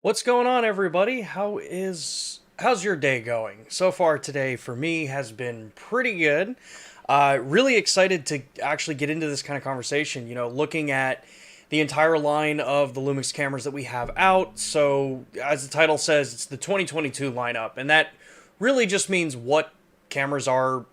What's going on, everybody? How's your day going? So far today for me has been pretty good. Really excited to actually get into this kind of conversation. Looking at the entire line of the Lumix cameras that we have out. So, as the title says, it's the 2022 lineup, and that really just means what cameras are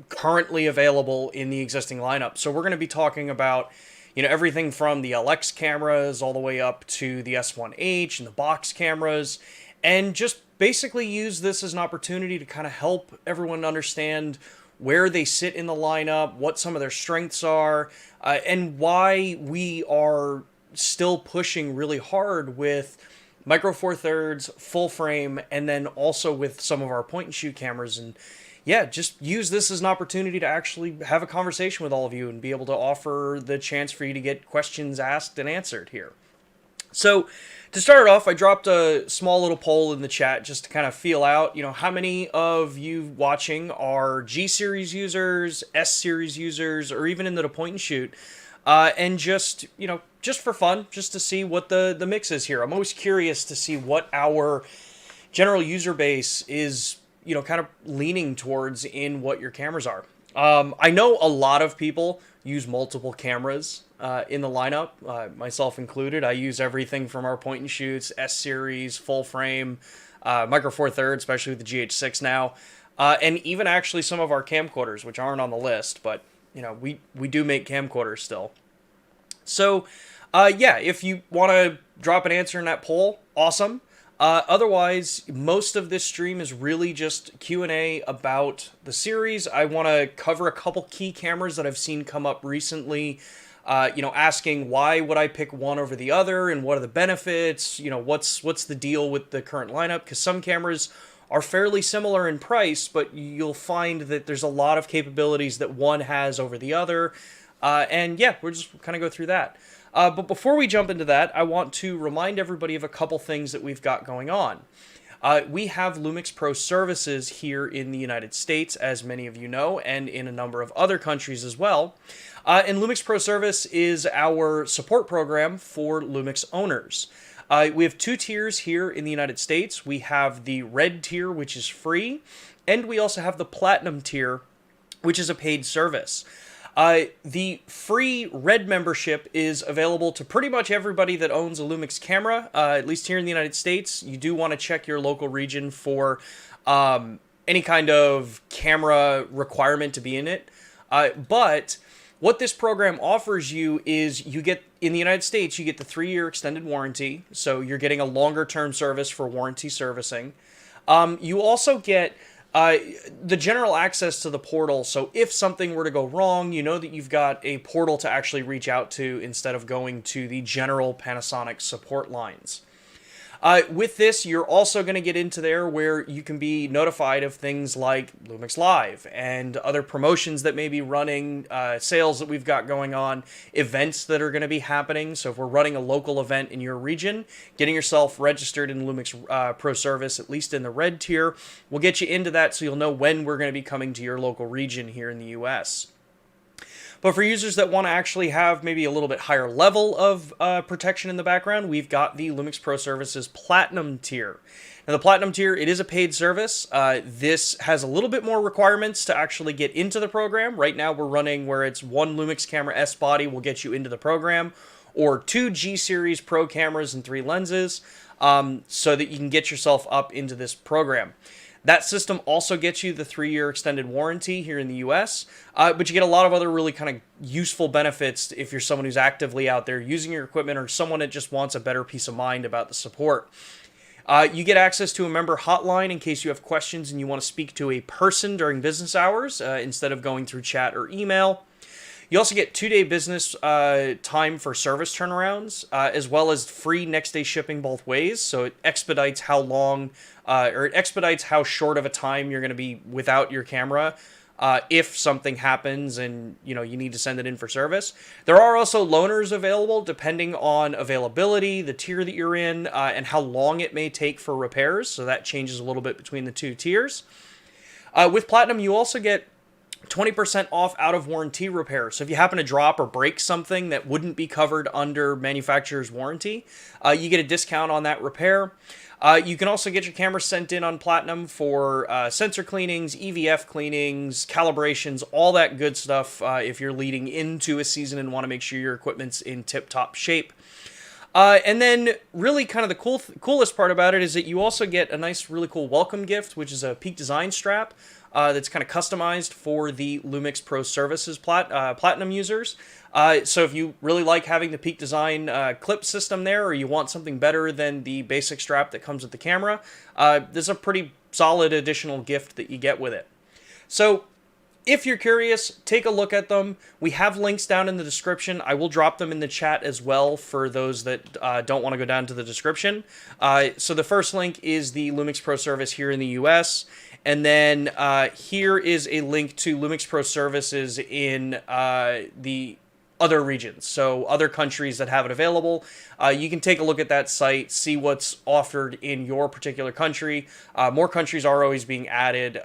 currently available in the existing lineup. So, we're going to be talking about everything from the LX cameras all the way up to the S1H and the box cameras, and just basically use this as an opportunity to kind of help everyone understand where they sit in the lineup, what some of their strengths are, and why we are still pushing really hard with Micro Four Thirds, full frame, and then also with some of our point and shoot cameras. And yeah, just use this as an opportunity to actually have a conversation with all of you and be able to offer the chance for you to get questions asked and answered here. So, to start off, I dropped a small little poll in the chat just to kind of feel out, how many of you watching are G series users, S series users, or even into the point and shoot, and just for fun, just to see what the mix is here. I'm always curious to see what our general user base is, kind of leaning towards in what your cameras are. I know a lot of people use multiple cameras in the lineup, myself included. I use everything from our point and shoots, S series, full frame, Micro Four Thirds, especially with the GH6 now, and even actually some of our camcorders, which aren't on the list, but we do make camcorders still. So, yeah, if you want to drop an answer in that poll, awesome. Otherwise, most of this stream is really just Q&A about the series. I want to cover a couple key cameras that I've seen come up recently, asking why would I pick one over the other and what are the benefits, what's the deal with the current lineup, because some cameras are fairly similar in price, but you'll find that there's a lot of capabilities that one has over the other, and yeah, we'll just kind of go through that. But before we jump into that, I want to remind everybody of a couple things that we've got going on. We have Lumix Pro services here in the United States, as many of you know, and in a number of other countries as well. And Lumix Pro Service is our support program for Lumix owners. We have two tiers here in the United States. We have the red tier, which is free, and we also have the platinum tier, which is a paid service. The free red membership is available to pretty much everybody that owns a Lumix camera, at least here in the United States. You do want to check your local region for any kind of camera requirement to be in it. But what this program offers you is in the United States, you get the 3-year extended warranty. So you're getting a longer term service for warranty servicing. You also get the general access to the portal, so if something were to go wrong, you know that you've got a portal to actually reach out to instead of going to the general Panasonic support lines. With this, you're also going to get into there where you can be notified of things like LUMIX Live and other promotions that may be running, sales that we've got going on, events that are going to be happening. So if we're running a local event in your region, getting yourself registered in Lumix Pro Service, at least in the red tier, will get you into that so you'll know when we're going to be coming to your local region here in the US. But for users that want to actually have maybe a little bit higher level of protection in the background, we've got the Lumix Pro Services Platinum tier. Now, the Platinum tier, it is a paid service. This has a little bit more requirements to actually get into the program. Right now, we're running where it's one Lumix camera S body will get you into the program, or 2 G Series Pro cameras and 3 lenses, so that you can get yourself up into this program. That system also gets you the 3-year extended warranty here in the US, but you get a lot of other really kind of useful benefits if you're someone who's actively out there using your equipment or someone that just wants a better peace of mind about the support. You get access to a member hotline in case you have questions and you want to speak to a person during business hours instead of going through chat or email. You also get 2-day business time for service turnarounds, as well as free next-day shipping both ways. So it expedites how long, or it expedites how short of a time you're going to be without your camera if something happens and you need to send it in for service. There are also loaners available depending on availability, the tier that you're in, and how long it may take for repairs. So that changes a little bit between the two tiers. With Platinum, you also get 20% off out of warranty repair. So if you happen to drop or break something that wouldn't be covered under manufacturer's warranty, you get a discount on that repair. You can also get your camera sent in on Platinum for sensor cleanings, EVF cleanings, calibrations, all that good stuff if you're leading into a season and want to make sure your equipment's in tip-top shape. And then really kind of the coolest part about it is that you also get a nice, really cool welcome gift, which is a Peak Design strap that's kind of customized for the LUMIX Pro Services Platinum users. So if you really like having the Peak Design clip system there, or you want something better than the basic strap that comes with the camera, there's a pretty solid additional gift that you get with it. So if you're curious, take a look at them. We have links down in the description. I will drop them in the chat as well for those that don't want to go down to the description. So the first link is the LUMIX Pro Service here in the US. And then here is a link to LUMIX Pro Services in the other regions, so other countries that have it available. You can take a look at that site, see what's offered in your particular country. More countries are always being added.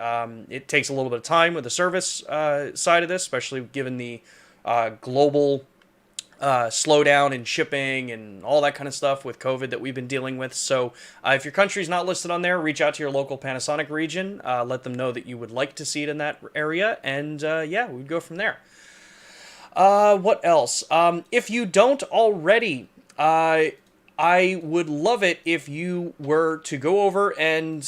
It takes a little bit of time with the service side of this, especially given the global slowdown in shipping and all that kind of stuff with COVID that we've been dealing with. So if your country's not listed on there, reach out to your local Panasonic region, let them know that you would like to see it in that area, and yeah, we'd go from there. What else? If you don't already, I would love it if you were to go over and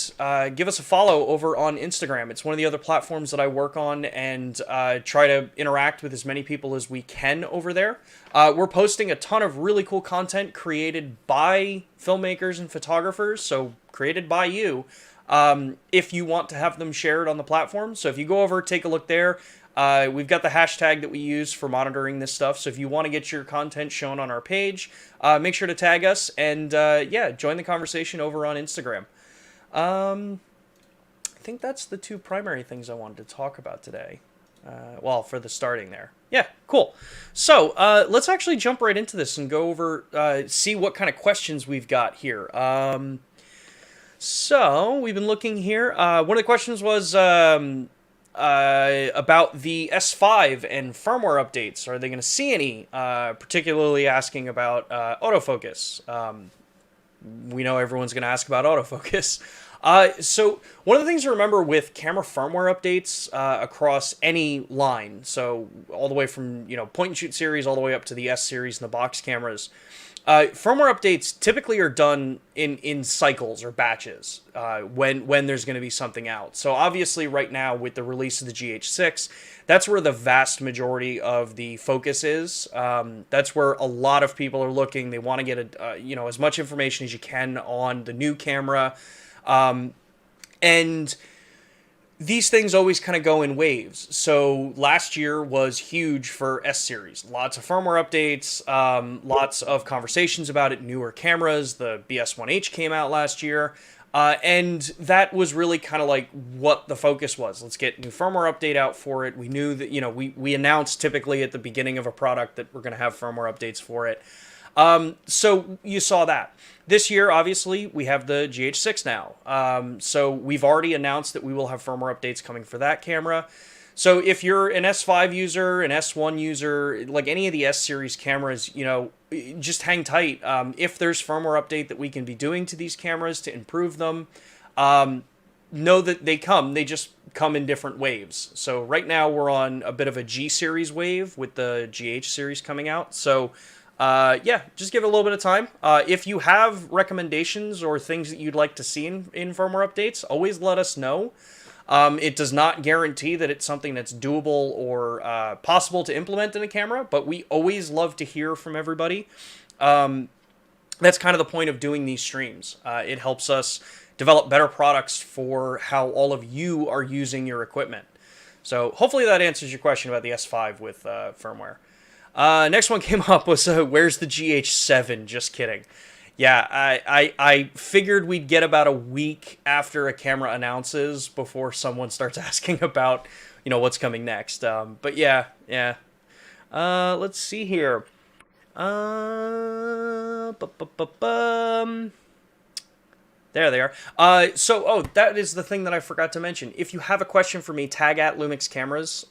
give us a follow over on Instagram. It's one of the other platforms that I work on and try to interact with as many people as we can over there. We're posting a ton of really cool content created by filmmakers and photographers, so created by you, if you want to have them shared on the platform. So if you go over, take a look there. We've got the hashtag that we use for monitoring this stuff, so if you want to get your content shown on our page, make sure to tag us, and yeah, join the conversation over on Instagram. I think that's the two primary things I wanted to talk about today. Well, for the starting there. Yeah, cool. So let's actually jump right into this and go over, see what kind of questions we've got here. So we've been looking here. One of the questions was about the S5 and firmware updates. Are they going to see any? Particularly asking about autofocus. We know everyone's going to ask about autofocus. So one of the things to remember with camera firmware updates across any line, so all the way from point and shoot series all the way up to the S series and the box cameras, firmware updates typically are done in cycles or batches when there's going to be something out. So obviously right now with the release of the GH6, that's where the vast majority of the focus is. That's where a lot of people are looking. They want to get as much information as you can on the new camera. And these things always kind of go in waves. So last year was huge for S series. Lots of firmware updates, lots of conversations about it, newer cameras. The BS1H came out last year. And that was really kind of like what the focus was. Let's get new firmware update out for it. We knew that, we announced typically at the beginning of a product that we're going to have firmware updates for it. So you saw that. This year, obviously, we have the GH6 now. So we've already announced that we will have firmware updates coming for that camera. So if you're an S5 user, an S1 user, like any of the S series cameras, just hang tight. If there's firmware update that we can be doing to these cameras to improve them, know that they just come in different waves. So right now we're on a bit of a G series wave with the GH series coming out. So yeah, just give it a little bit of time. If you have recommendations or things that you'd like to see in firmware updates, always let us know. It does not guarantee that it's something that's doable or possible to implement in a camera, but we always love to hear from everybody. That's kind of the point of doing these streams. It helps us develop better products for how all of you are using your equipment. So hopefully that answers your question about the S5 with firmware. Next one came up was, where's the GH7? Just kidding. Yeah, I figured we'd get about a week after a camera announces before someone starts asking about, what's coming next. But yeah. Let's see here. There There they are. That is the thing that I forgot to mention. If you have a question for me, tag at Lumix Cameras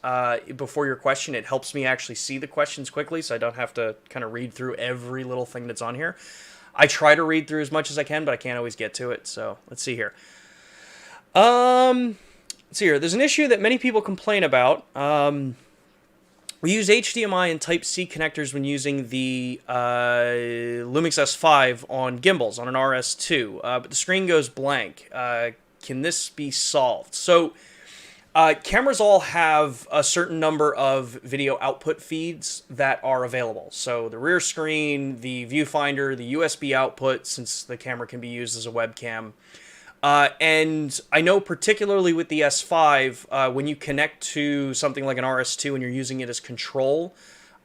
before your question. It helps me actually see the questions quickly, so I don't have to kind of read through every little thing that's on here. I try to read through as much as I can, but I can't always get to it. So let's see here. Let's see here. There's an issue that many people complain about. We use HDMI and Type-C connectors when using the LUMIX S5 on gimbals, on an RS2, but the screen goes blank. Can this be solved? So, cameras all have a certain number of video output feeds that are available. So, the rear screen, the viewfinder, the USB output, since the camera can be used as a webcam. And I know particularly with the S5, when you connect to something like an RS2 and you're using it as control,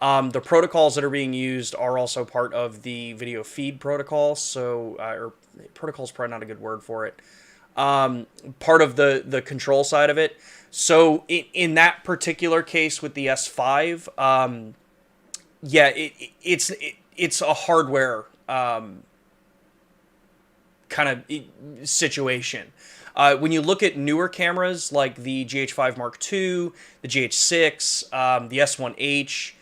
the protocols that are being used are also part of the video feed protocol. So, or protocol is probably not a good word for it. Part of the control side of it. So in that particular case with the S5, yeah, it's a hardware kind of situation. When you look at newer cameras like the GH5 Mark II, the GH6, the S1H,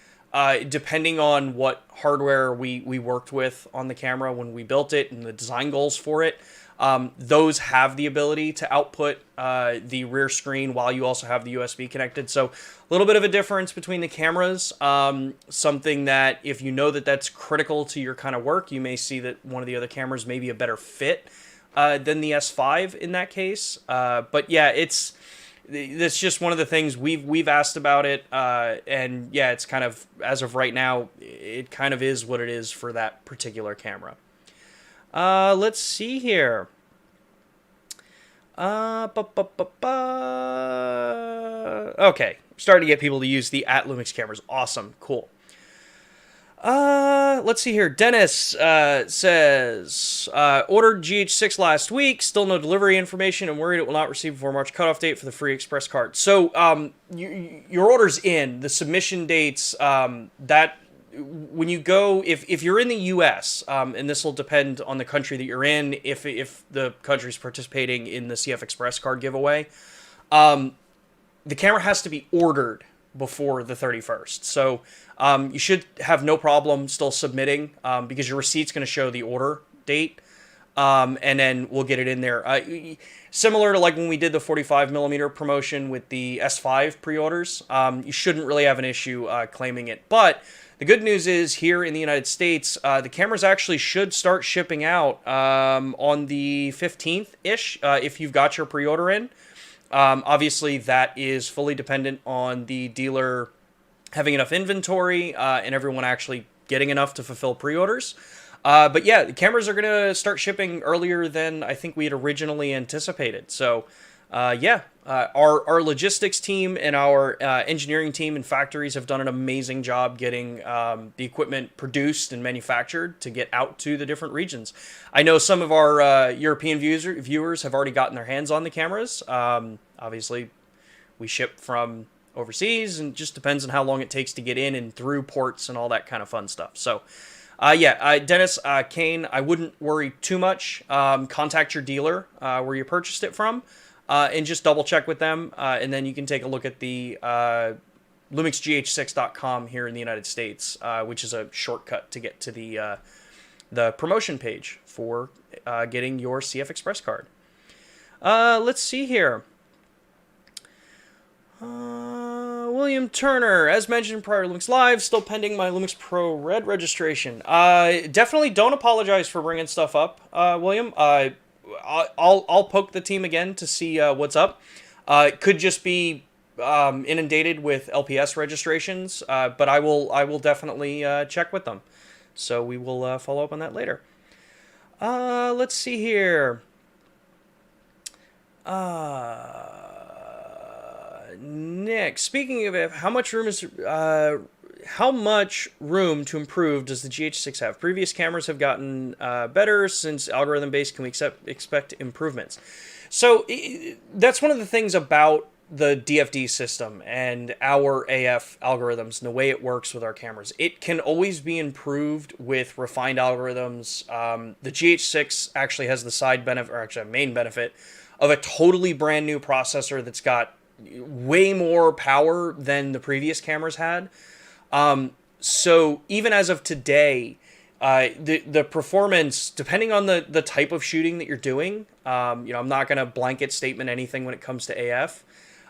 depending on what hardware we worked with on the camera when we built it and the design goals for it, those have the ability to output the rear screen while you also have the USB connected. So a little bit of a difference between the cameras. Something that if you know that that's critical to your kind of work, you may see that one of the other cameras may be a better fit than the S5 in that case. But yeah, that's just one of the things we've asked about it. And yeah, it's kind of, as of right now, it kind of is what it is for that particular camera. Let's see here. Okay, starting to get people to use the @Lumix cameras. Awesome, cool. Let's see here. Dennis says, ordered GH6 last week, still no delivery information, and worried it will not receive before March cutoff date for the free express card. So, your order's in. The submission dates, that when you go, if you're in the U.S., and this will depend on the country that you're in, if the country's participating in the CF Express card giveaway, the camera has to be ordered before the 31st. So you should have no problem still submitting because your receipt's going to show the order date, and then we'll get it in there. Similar to like when we did the 45mm promotion with the S5 pre-orders, you shouldn't really have an issue claiming it. But the good news is here in the United States, the cameras actually should start shipping out on the 15th-ish if you've got your pre-order in. Obviously, that is fully dependent on the dealer having enough inventory and everyone actually getting enough to fulfill pre-orders. But yeah, the cameras are going to start shipping earlier than I think we had originally anticipated. So yeah, our logistics team and our engineering team and factories have done an amazing job getting the equipment produced and manufactured to get out to the different regions. I know some of our European viewers have already gotten their hands on the cameras. Obviously, we ship from overseas, and it just depends on how long it takes to get in and through ports and all that kind of fun stuff. So, yeah, Dennis, Kane, I wouldn't worry too much. Contact your dealer where you purchased it from. And just double check with them, and then you can take a look at the lumixgh6.com here in the United States, which is a shortcut to get to the promotion page for getting your CF Express card. Let's see here. William Turner, as mentioned prior to Lumix Live, still pending my Lumix Pro Red registration. Definitely don't apologize for bringing stuff up, William. I'll poke the team again to see what's up. It could just be inundated with LPS registrations, but I will definitely check with them. So we will follow up on that later. Let's see here. Nick, speaking of it, how much room to improve does the GH6 have? Previous cameras have gotten better since algorithm based. Can we expect improvements? So that's one of the things about the DFD system and our AF algorithms and the way it works with our cameras. It can always be improved with refined algorithms. The GH6 actually has the side benefit, or actually a main benefit, of a totally brand new processor that's got way more power than the previous cameras had. So even as of today, the performance, depending on the type of shooting that you're doing, I'm not going to blanket statement anything when it comes to AF.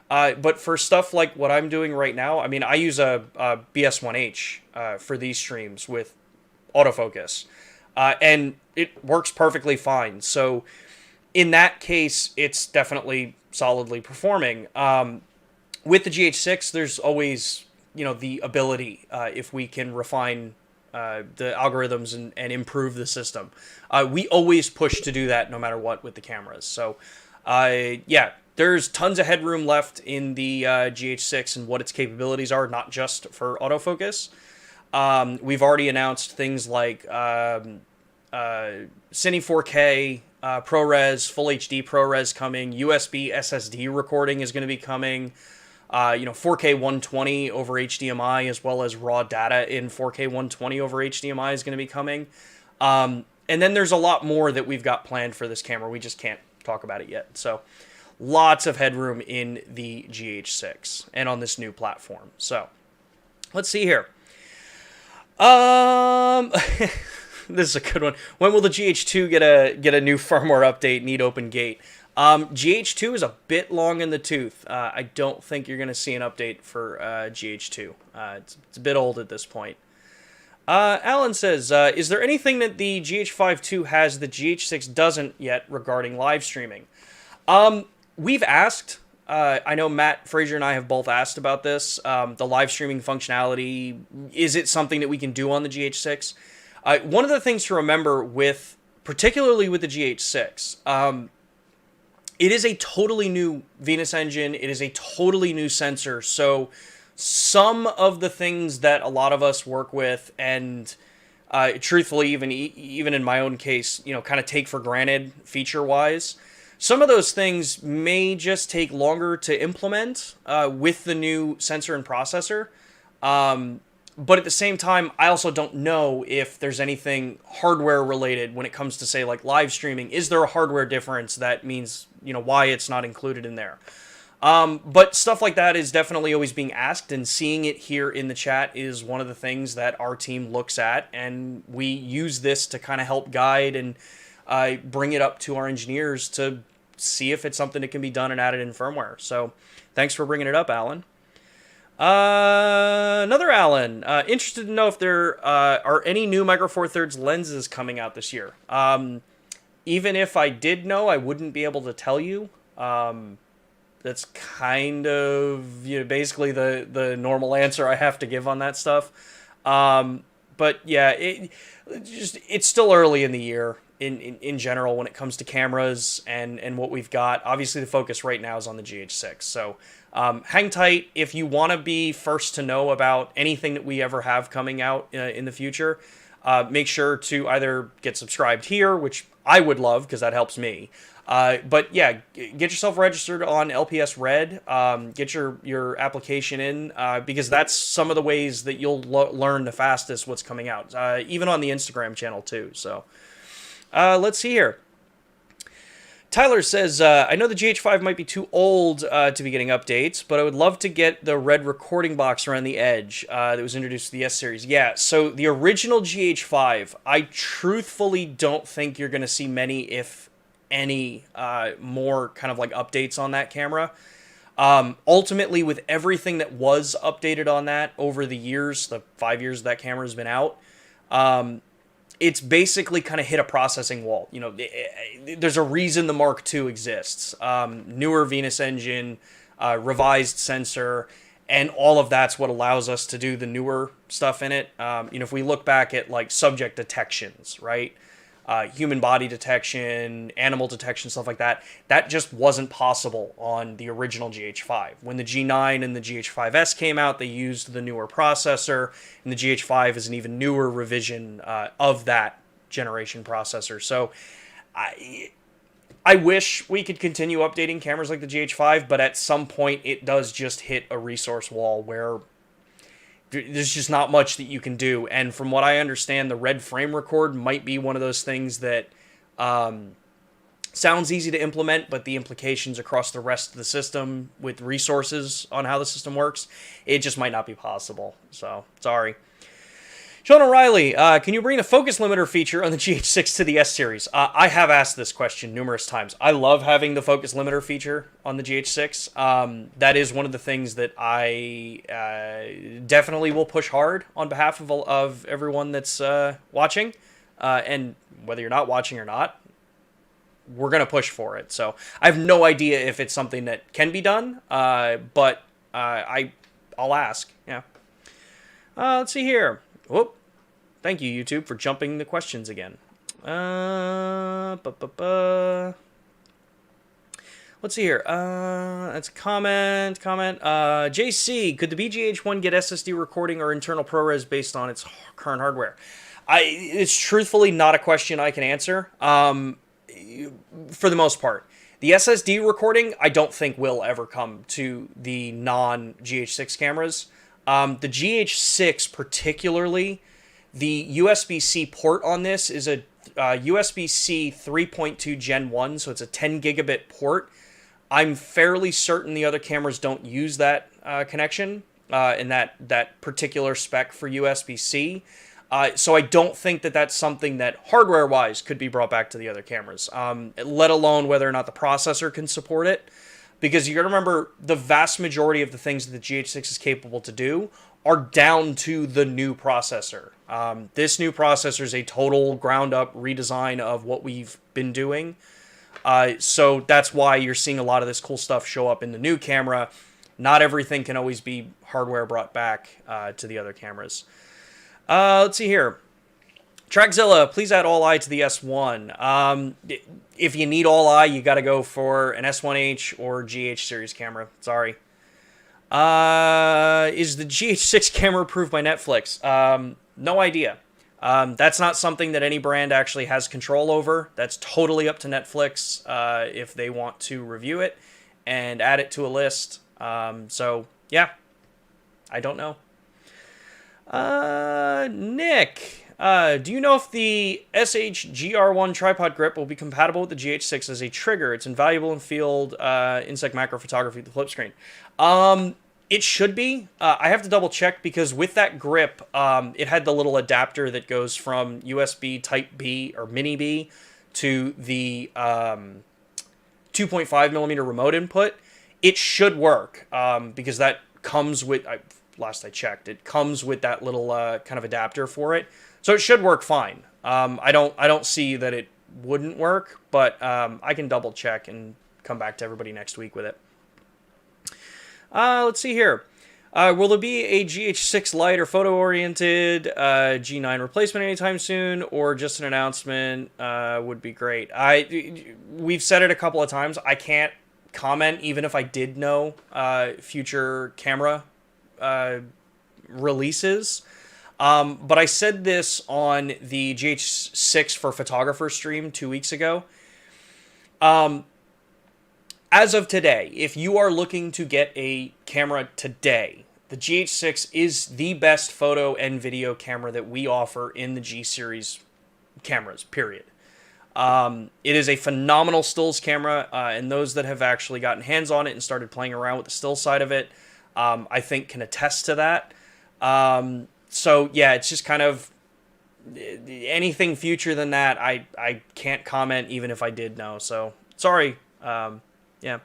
But for stuff like what I'm doing right now, I mean, I use a BS1H for these streams with autofocus, and it works perfectly fine. So in that case, it's definitely solidly performing. With the GH6, there's always, the ability, if we can refine the algorithms and improve the system. We always push to do that no matter what with the cameras. So, there's tons of headroom left in the GH6 and what its capabilities are, not just for autofocus. We've already announced things like Cine 4K, ProRes, Full HD ProRes coming, USB SSD recording is going to be coming, 4K 120 over HDMI, as well as raw data in 4K 120 over HDMI is going to be coming. And then there's a lot more that we've got planned for this camera. We just can't talk about it yet. So lots of headroom in the GH6 and on this new platform. So let's see here. This is a good one. When will the GH2 get a new firmware update? Need open gate. GH2 is a bit long in the tooth. I don't think you're going to see an update for GH2. It's a bit old at this point. Alan says, is there anything that the GH5 has that GH6 doesn't yet regarding live streaming? We've asked. I know Matt Frazier and I have both asked about this. The live streaming functionality, is it something that we can do on the GH6? One of the things to remember particularly with the GH6, it is a totally new Venus engine. It is a totally new sensor. So some of the things that a lot of us work with and truthfully, even in my own case, kind of take for granted feature-wise, some of those things may just take longer to implement with the new sensor and processor. But at the same time, I also don't know if there's anything hardware related when it comes to, say, like live streaming. Is there a hardware difference that means, why it's not included in there? But stuff like that is definitely always being asked, and seeing it here in the chat is one of the things that our team looks at, and we use this to kind of help guide and bring it up to our engineers to see if it's something that can be done and added in firmware. So thanks for bringing it up, Alan. Another Alan, interested to know if there are any new Micro Four Thirds lenses coming out this year. Even if I did know, I wouldn't be able to tell you. That's kind of basically the normal answer I have to give on that stuff. But yeah, it's still early in the year in general when it comes to cameras and what we've got. Obviously, the focus right now is on the GH6. So hang tight if you want to be first to know about anything that we ever have coming out in the future. Make sure to either get subscribed here, which I would love because that helps me. But yeah, get yourself registered on LPS Red. Get your application in because that's some of the ways that you'll learn the fastest what's coming out. Even on the Instagram channel too. So let's see here. Tyler says, I know the GH5 might be too old to be getting updates, but I would love to get the red recording box around the edge that was introduced to the S-Series. Yeah, so the original GH5, I truthfully don't think you're going to see many, if any, more kind of like updates on that camera. Ultimately, with everything that was updated on that over the years, the 5 years that camera has been out, it's basically kind of hit a processing wall. There's a reason the Mark II exists. Newer Venus engine, revised sensor, and all of that's what allows us to do the newer stuff in it. If we look back at like subject detections, right? Human body detection, animal detection, stuff like that, that just wasn't possible on the original GH5. When the G9 and the GH5S came out, they used the newer processor, and the GH5 is an even newer revision of that generation processor. So I wish we could continue updating cameras like the GH5, but at some point it does just hit a resource wall where there's just not much that you can do. And from what I understand, the red frame record might be one of those things that sounds easy to implement, but the implications across the rest of the system with resources on how the system works, it just might not be possible. So, sorry. Sean O'Reilly, can you bring a focus limiter feature on the GH6 to the S series? I have asked this question numerous times. I love having the focus limiter feature on the GH6. That is one of the things that I definitely will push hard on behalf of everyone that's watching. And whether you're not watching or not, we're going to push for it. So I have no idea if it's something that can be done, but I'll ask. Yeah. Let's see here. Whoop. Thank you, YouTube, for jumping the questions again. Let's see here. That's a comment. JC, could the BGH1 get SSD recording or internal ProRes based on its current hardware? It's truthfully not a question I can answer. For the most part. The SSD recording, I don't think will ever come to the non-GH6 cameras. The GH6 particularly, the USB-C port on this is a USB-C 3.2 Gen 1, so it's a 10 gigabit port. I'm fairly certain the other cameras don't use that connection and that particular spec for USB-C. So I don't think that that's something that hardware-wise could be brought back to the other cameras, let alone whether or not the processor can support it. Because you got to remember, the vast majority of the things that the GH6 is capable to do are down to the new processor. This new processor is a total ground-up redesign of what we've been doing. So that's why you're seeing a lot of this cool stuff show up in the new camera. Not everything can always be hardware brought back to the other cameras. Let's see here. Trackzilla, please add all-eye to the S1. If you need all-eye, you got to go for an S1H or GH series camera. Sorry. Is the GH6 camera approved by Netflix? No idea. That's not something that any brand actually has control over. That's totally up to Netflix if they want to review it and add it to a list. So, yeah. I don't know. Nick, do you know if the SH-GR1 tripod grip will be compatible with the GH6 as a trigger? It's invaluable in field insect macro photography with the flip screen. It should be. I have to double check because with that grip, it had the little adapter that goes from USB Type B or Mini B to the 2.5 millimeter remote input. It should work because that comes with, last I checked, it comes with that little kind of adapter for it. So it should work fine. I don't see that it wouldn't work, but I can double check and come back to everybody next week with it. Let's see here. Will there be a GH6 Lite or photo-oriented G9 replacement anytime soon, or just an announcement would be great? We've said it a couple of times. I can't comment even if I did know future camera releases. But I said this on the GH6 for Photographers stream 2 weeks ago. As of today, if you are looking to get a camera today, the GH6 is the best photo and video camera that we offer in the G series cameras, period. It is a phenomenal stills camera, and those that have actually gotten hands on it and started playing around with the still side of it, I think can attest to that. So yeah, it's just kind of anything future than that. I can't comment even if I did know. So sorry. Yeah.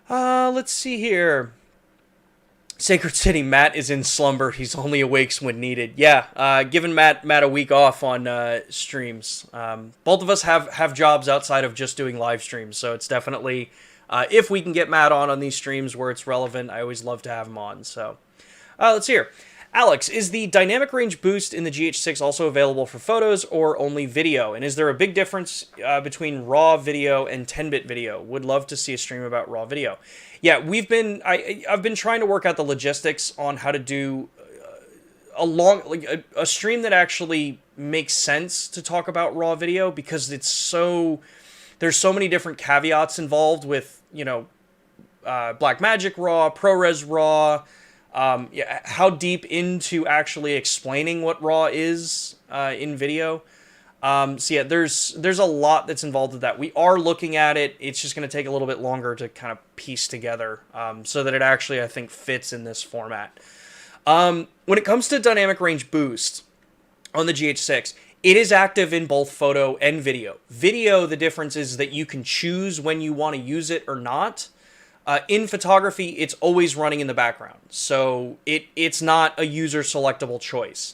Let's see here. Sacred City, Matt is in slumber. He's only awake when needed. Yeah, giving Matt a week off on streams. Both of us have jobs outside of just doing live streams, so it's definitely, if we can get Matt on these streams where it's relevant, I always love to have him on. So, let's see here. Alex, is the dynamic range boost in the GH6 also available for photos or only video? And is there a big difference between raw video and 10-bit video? Would love to see a stream about raw video. Yeah, I've been trying to work out the logistics on how to do a stream that actually makes sense to talk about raw video, because it's so there's so many different caveats involved with, Blackmagic RAW, ProRes RAW, yeah, how deep into actually explaining what RAW is in video. So yeah, there's a lot that's involved with that. We are looking at it. It's just going to take a little bit longer to kind of piece together so that it actually, I think, fits in this format. When it comes to dynamic range boost on the GH6, it is active in both photo and video. Video, the difference is that you can choose when you want to use it or not. In photography, it's always running in the background, so it's not a user selectable choice.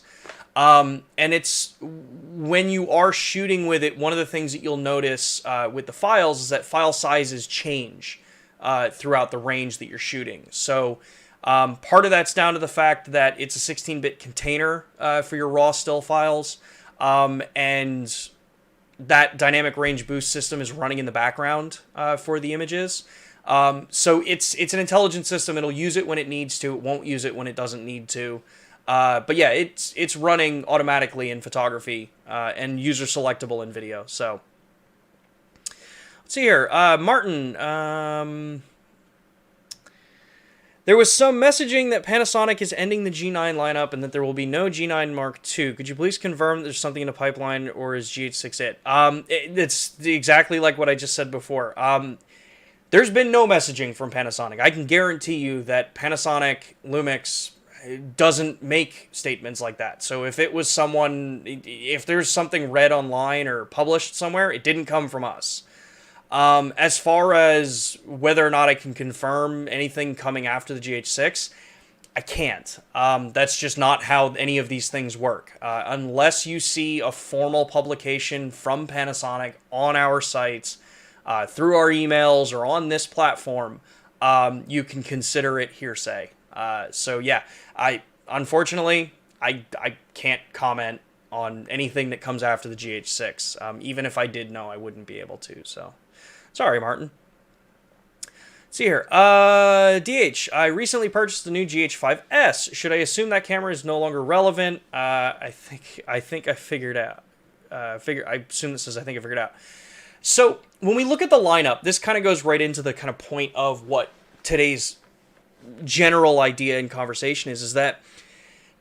And it's when you are shooting with it, one of the things that you'll notice with the files is that file sizes change throughout the range that you're shooting. So part of that's down to the fact that it's a 16-bit container for your raw still files, and that dynamic range boost system is running in the background for the images. So it's an intelligent system. It'll use it when it needs to. It won't use it when it doesn't need to. But yeah, it's running automatically in photography and user selectable in video. So let's see here. Martin, there was some messaging that Panasonic is ending the G9 lineup and that there will be no G9 Mark II. Could you please confirm that there's something in the pipeline, or is GH6 it? It's exactly like what I just said before. There's been no messaging from Panasonic. I can guarantee you that Panasonic, Lumix, doesn't make statements like that. So if it was if there's something read online or published somewhere, it didn't come from us. As far as whether or not I can confirm anything coming after the GH6, I can't. That's just not how any of these things work. Unless you see a formal publication from Panasonic on our sites, through our emails or on this platform, you can consider it hearsay. So yeah, unfortunately, I can't comment on anything that comes after the GH6. Even if I did know, I wouldn't be able to. So sorry, Martin. See here. DH, I recently purchased the new GH5S. Should I assume that camera is no longer relevant? I think I figured out. I assume this says I think I figured out. So when we look at the lineup, this kind of goes right into the kind of point of what today's general idea and conversation is that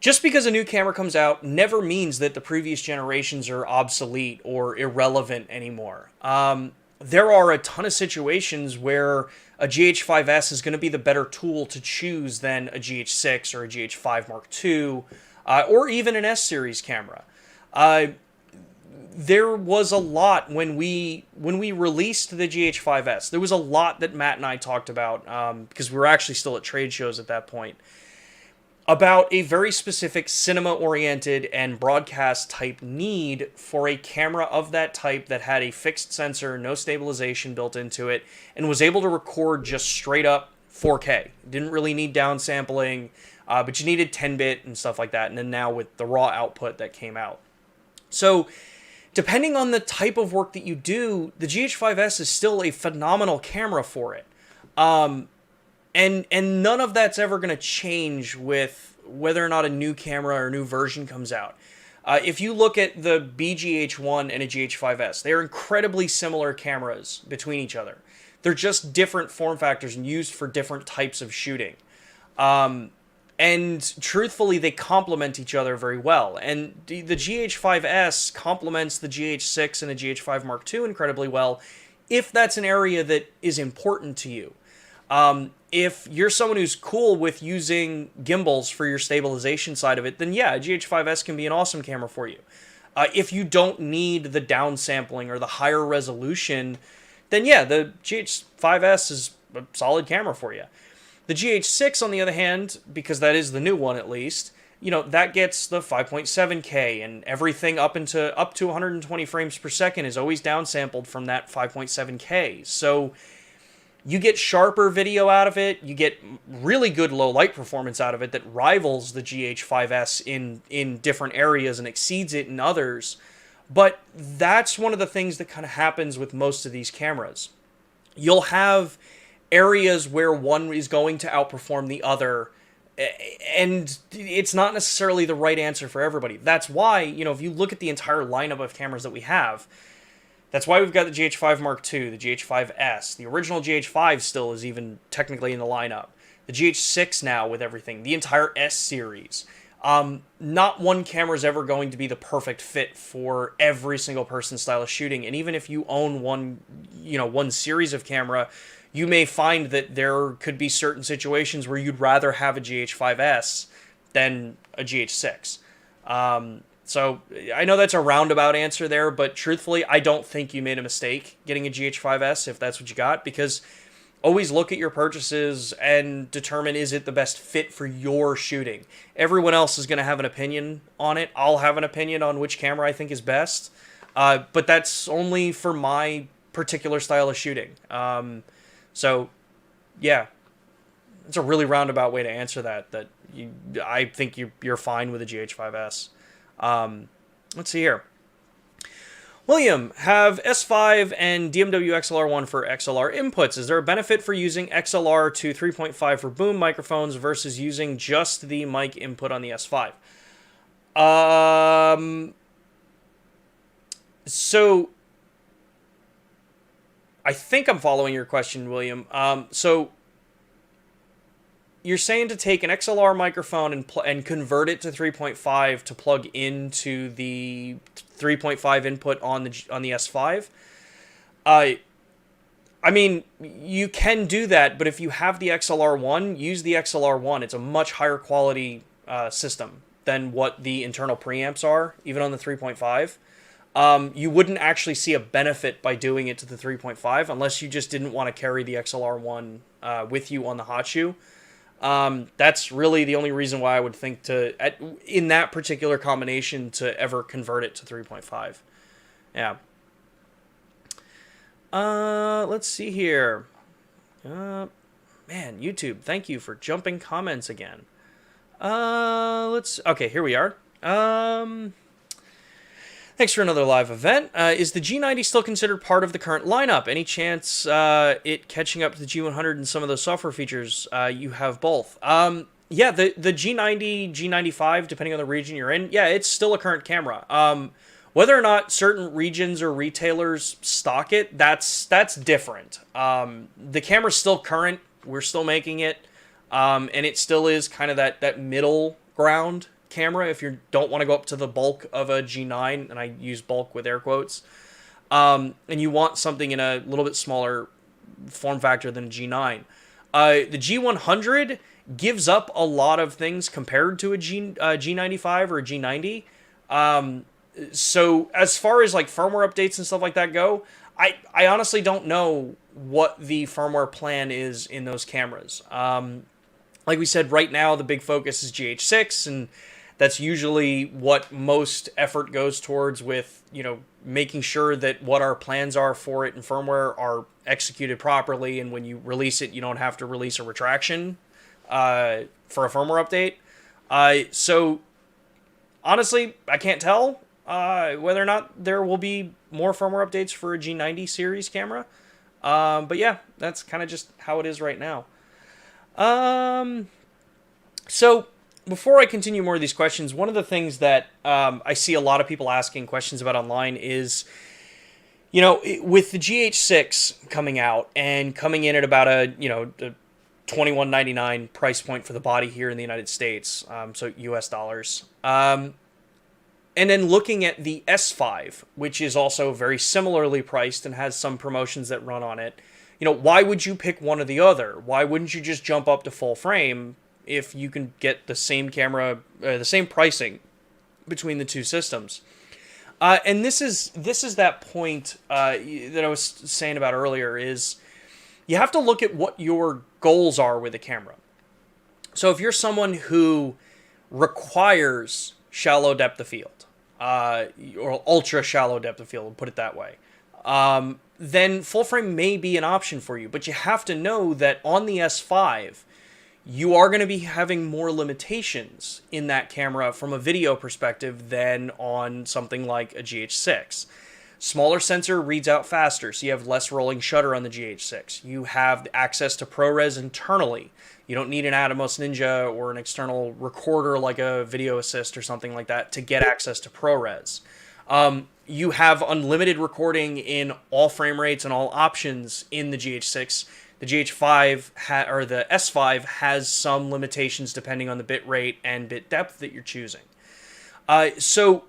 just because a new camera comes out never means that the previous generations are obsolete or irrelevant anymore. There are a ton of situations where a GH5S is going to be the better tool to choose than a GH6 or a GH5 Mark II, or even an S-series camera. There was a lot when we released the GH5S. There was a lot that Matt and I talked about, because we were actually still at trade shows at that point, about a very specific cinema-oriented and broadcast-type need for a camera of that type that had a fixed sensor, no stabilization built into it, and was able to record just straight-up 4K. Didn't really need downsampling, but you needed 10-bit and stuff like that, and then now with the raw output that came out. So depending on the type of work that you do, the GH5S is still a phenomenal camera for it. And none of that's ever going to change with whether or not a new camera or a new version comes out. If you look at the BGH1 and a GH5S, they're incredibly similar cameras between each other. They're just different form factors and used for different types of shooting. And truthfully, they complement each other very well. And the GH5S complements the GH6 and the GH5 Mark II incredibly well if that's an area that is important to you. If you're someone who's cool with using gimbals for your stabilization side of it, then yeah, GH5S can be an awesome camera for you. If you don't need the downsampling or the higher resolution, then yeah, the GH5S is a solid camera for you. The GH6, on the other hand, because that is the new one at least, that gets the 5.7K, and everything up to 120 frames per second is always downsampled from that 5.7K. So you get sharper video out of it, you get really good low light performance out of it that rivals the GH5S in different areas and exceeds it in others. But that's one of the things that kind of happens with most of these cameras. You'll have areas where one is going to outperform the other, and it's not necessarily the right answer for everybody. That's why, if you look at the entire lineup of cameras that we have, That's why we've got the GH5 Mark II, the GH5S. The original GH5 still is even technically in the lineup. The GH6 now with everything. The entire S series. Not one camera is ever going to be the perfect fit for every single person's style of shooting. And even if you own one series of camera, you may find that there could be certain situations where you'd rather have a GH5S than a GH6. So I know that's a roundabout answer there, but truthfully, I don't think you made a mistake getting a GH5S if that's what you got, because always look at your purchases and determine, is it the best fit for your shooting? Everyone else is going to have an opinion on it. I'll have an opinion on which camera I think is best, but that's only for my particular style of shooting. So, yeah, it's a really roundabout way to answer that. I think you're fine with a GH5S. Let's see here. William, have S5 and DMW XLR1 for XLR inputs. Is there a benefit for using XLR to 3.5 for boom microphones versus using just the mic input on the S5? So I think I'm following your question, William. So you're saying to take an XLR microphone and convert it to 3.5 to plug into the 3.5 input on the S5. I mean, you can do that, but if you have the XLR1, use the XLR1. It's a much higher quality system than what the internal preamps are, even on the 3.5. You wouldn't actually see a benefit by doing it to the 3.5 unless you just didn't want to carry the XLR1 with you on the hot shoe. That's really the only reason why I would think in that particular combination, to ever convert it to 3.5. Yeah. Let's see here. Man, YouTube, thank you for jumping comments again. Okay, here we are. Thanks for another live event. Is the G90 still considered part of the current lineup? Any chance it catching up to the G100 and some of those software features? You have both. Yeah, the G90, G95, depending on the region you're in, yeah, it's still a current camera. Whether or not certain regions or retailers stock it, that's different. The camera's still current. We're still making it. And it still is kind of that middle ground camera if you don't want to go up to the bulk of a G9, and I use bulk with air quotes, and you want something in a little bit smaller form factor than a G9. The G100 gives up a lot of things compared to a G95 or a G90. So as far as like firmware updates and stuff like that go, I honestly don't know what the firmware plan is in those cameras. Like we said, right now the big focus is GH6, and that's usually what most effort goes towards, with, making sure that what our plans are for it in firmware are executed properly, and when you release it, you don't have to release a retraction for a firmware update. So honestly, I can't tell whether or not there will be more firmware updates for a G90 series camera. But yeah, that's kind of just how it is right now. So before I continue more of these questions, one of the things that I see a lot of people asking questions about online is, with the GH6 coming out and coming in at about a $21.99 price point for the body here in the United States, so US dollars, and then looking at the S5, which is also very similarly priced and has some promotions that run on it, why would you pick one or the other? Why wouldn't you just jump up to full frame if you can get the same camera, the same pricing between the two systems? And this is that point that I was saying about earlier, is you have to look at what your goals are with the camera. So if you're someone who requires shallow depth of field, or ultra shallow depth of field, we'll put it that way, then full frame may be an option for you. But you have to know that on the S5, you are going to be having more limitations in that camera from a video perspective than on something like a GH6. Smaller sensor reads out faster, so you have less rolling shutter on the GH6. You have access to ProRes internally. You don't need an Atomos Ninja or an external recorder like a Video Assist or something like that to get access to ProRes. You have unlimited recording in all frame rates and all options in the GH6. The GH5 or the S5 has some limitations depending on the bit rate and bit depth that you're choosing. So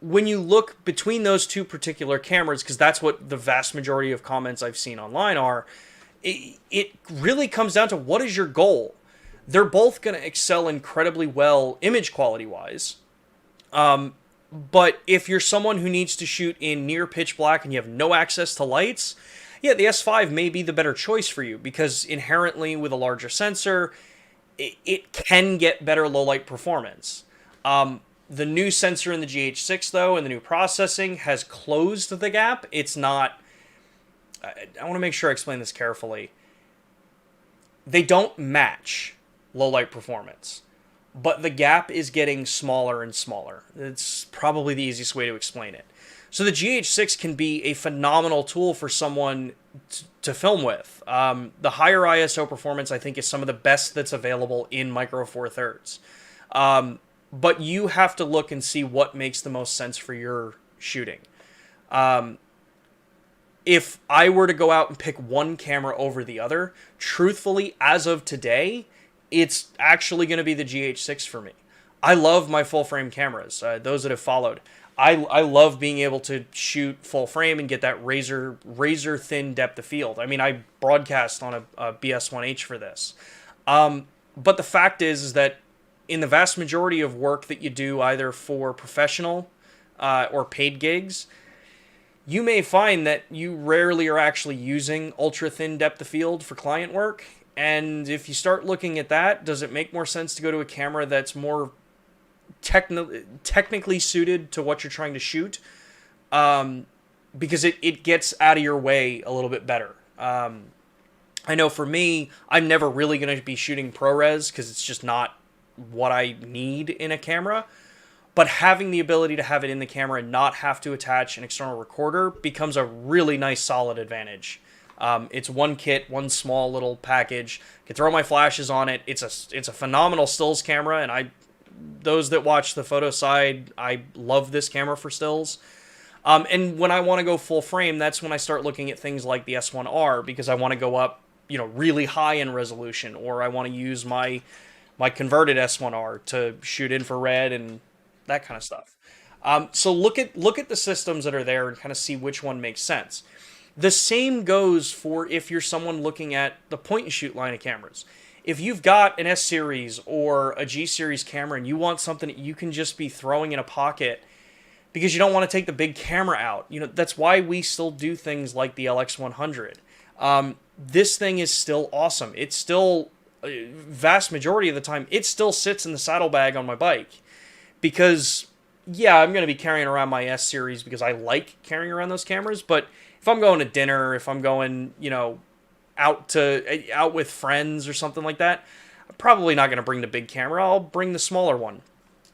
when you look between those two particular cameras, because that's what the vast majority of comments I've seen online are, it really comes down to what is your goal. They're both going to excel incredibly well image quality wise. But if you're someone who needs to shoot in near pitch black and you have no access to lights, yeah, the S5 may be the better choice for you because inherently with a larger sensor, it can get better low light performance. The new sensor in the GH6 though, and the new processing has closed the gap. It's not, I want to make sure I explain this carefully. They don't match low light performance, but the gap is getting smaller and smaller. It's probably the easiest way to explain it. So the GH6 can be a phenomenal tool for someone to film with. The higher ISO performance, I think, is some of the best that's available in Micro Four Thirds. But you have to look and see what makes the most sense for your shooting. If I were to go out and pick one camera over the other, truthfully, as of today, it's actually going to be the GH6 for me. I love my full frame cameras. Those that have followed, I love being able to shoot full frame and get that razor thin depth of field. I mean, I broadcast on a BS1H for this. But the fact is that in the vast majority of work that you do, either for professional or paid gigs, you may find that you rarely are actually using ultra thin depth of field for client work. And if you start looking at that, does it make more sense to go to a camera that's more technically suited to what you're trying to shoot? Because it gets out of your way a little bit better. I know for me, I'm never really going to be shooting ProRes because it's just not what I need in a camera. But having the ability to have it in the camera and not have to attach an external recorder becomes a really nice solid advantage. It's one kit, one small little package. I can throw my flashes on it. It's a phenomenal stills camera, and those that watch the photo side, I love this camera for stills. And when I want to go full frame, that's when I start looking at things like the S1R because I want to go up, really high in resolution, or I want to use my converted S1R to shoot infrared and that kind of stuff. So look at the systems that are there and kind of see which one makes sense. The same goes for if you're someone looking at the point-and-shoot line of cameras. If you've got an S-Series or a G-Series camera and you want something that you can just be throwing in a pocket because you don't want to take the big camera out, that's why we still do things like the LX100. This thing is still awesome. It's still, vast majority of the time, it still sits in the saddlebag on my bike because, yeah, I'm going to be carrying around my S-Series because I like carrying around those cameras, but if I'm going to dinner, if I'm going, out with friends or something like that, I'm probably not going to bring the big camera. I'll bring the smaller one.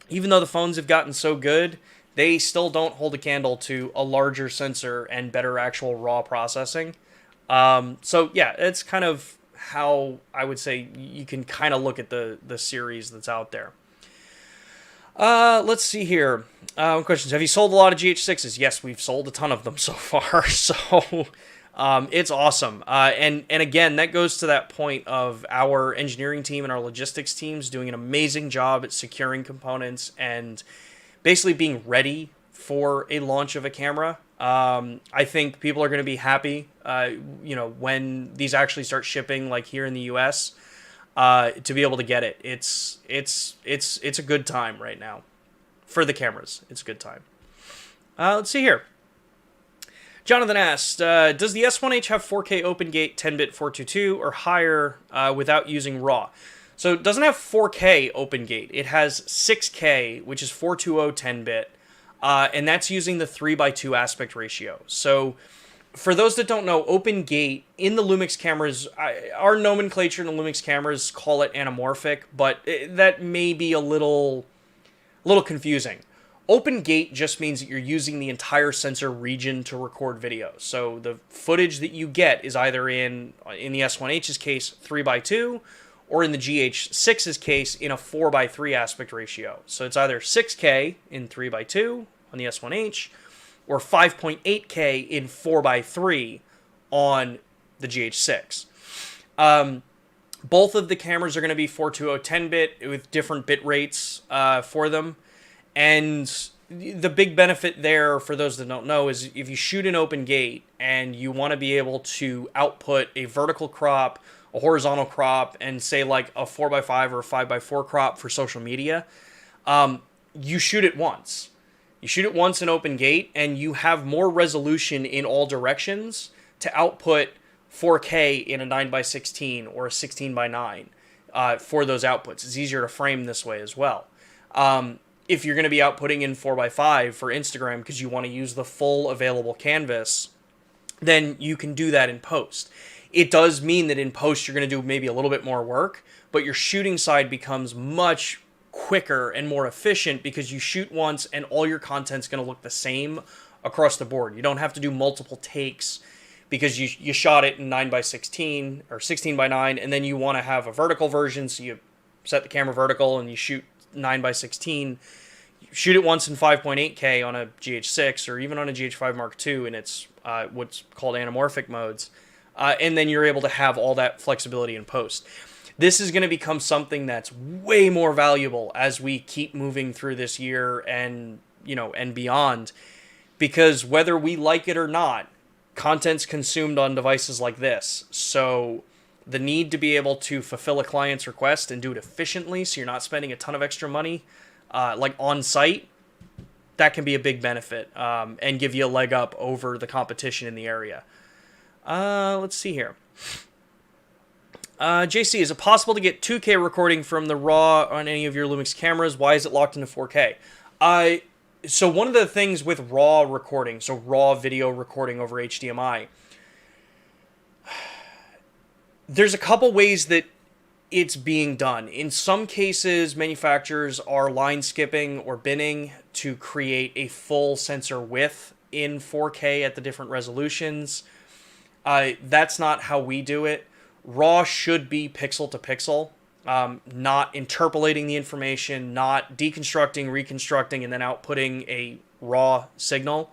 Even though the phones have gotten so good, they still don't hold a candle to a larger sensor and better actual raw processing. So yeah, it's kind of how I would say you can kind of look at the series that's out there. Let's see here. Questions. Have you sold a lot of GH6s? Yes, we've sold a ton of them so far. So, it's awesome. And again, that goes to that point of our engineering team and our logistics teams doing an amazing job at securing components and basically being ready for a launch of a camera. I think people are going to be happy, when these actually start shipping, like here in the US. To be able to get it. It's a good time right now. For the cameras, it's a good time. Let's see here. Jonathan asked, does the S1H have 4K OpenGate 10-bit 422 or higher without using RAW? So it doesn't have 4K OpenGate. It has 6K, which is 420 10-bit, and that's using the 3:2 aspect ratio. So for those that don't know, OpenGate in the Lumix cameras, our nomenclature in the Lumix cameras call it anamorphic, but that may be a little confusing. OpenGate just means that you're using the entire sensor region to record video. So the footage that you get is either in the S1H's case 3:2, or in the GH6's case in a 4:3 aspect ratio. So it's either 6K in 3:2 on the S1H, or 5.8K in 4x3 on the GH6. Both of the cameras are going to be 420 10-bit with different bit rates for them. And the big benefit there, for those that don't know, is if you shoot an open gate and you want to be able to output a vertical crop, a horizontal crop, and say like a 4x5 or a 5x4 crop for social media, you shoot it once. You shoot it once in open gate, and you have more resolution in all directions to output 4K in a 9x16 or a 16x9 for those outputs. It's easier to frame this way as well. If you're going to be outputting in 4x5 for Instagram because you want to use the full available canvas, then you can do that in post. It does mean that in post you're going to do maybe a little bit more work, but your shooting side becomes much quicker and more efficient because you shoot once and all your content's going to look the same across the board. You don't have to do multiple takes because you shot it in 9x16 or 16x9, and then you want to have a vertical version, so you set the camera vertical and you shoot 9x16. You shoot it once in 5.8K on a GH6 or even on a GH5 Mark II, and it's what's called anamorphic modes. And then you're able to have all that flexibility in post. This is going to become something that's way more valuable as we keep moving through this year and, and beyond, because whether we like it or not, content's consumed on devices like this. So the need to be able to fulfill a client's request and do it efficiently so you're not spending a ton of extra money, like on site, that can be a big benefit and give you a leg up over the competition in the area. Let's see here. JC, is it possible to get 2K recording from the RAW on any of your Lumix cameras? Why is it locked into 4K? So one of the things with RAW recording, so RAW video recording over HDMI, there's a couple ways that it's being done. In some cases, manufacturers are line skipping or binning to create a full sensor width in 4K at the different resolutions. That's not how we do it. RAW should be pixel to pixel, not interpolating the information, not deconstructing, reconstructing, and then outputting a RAW signal.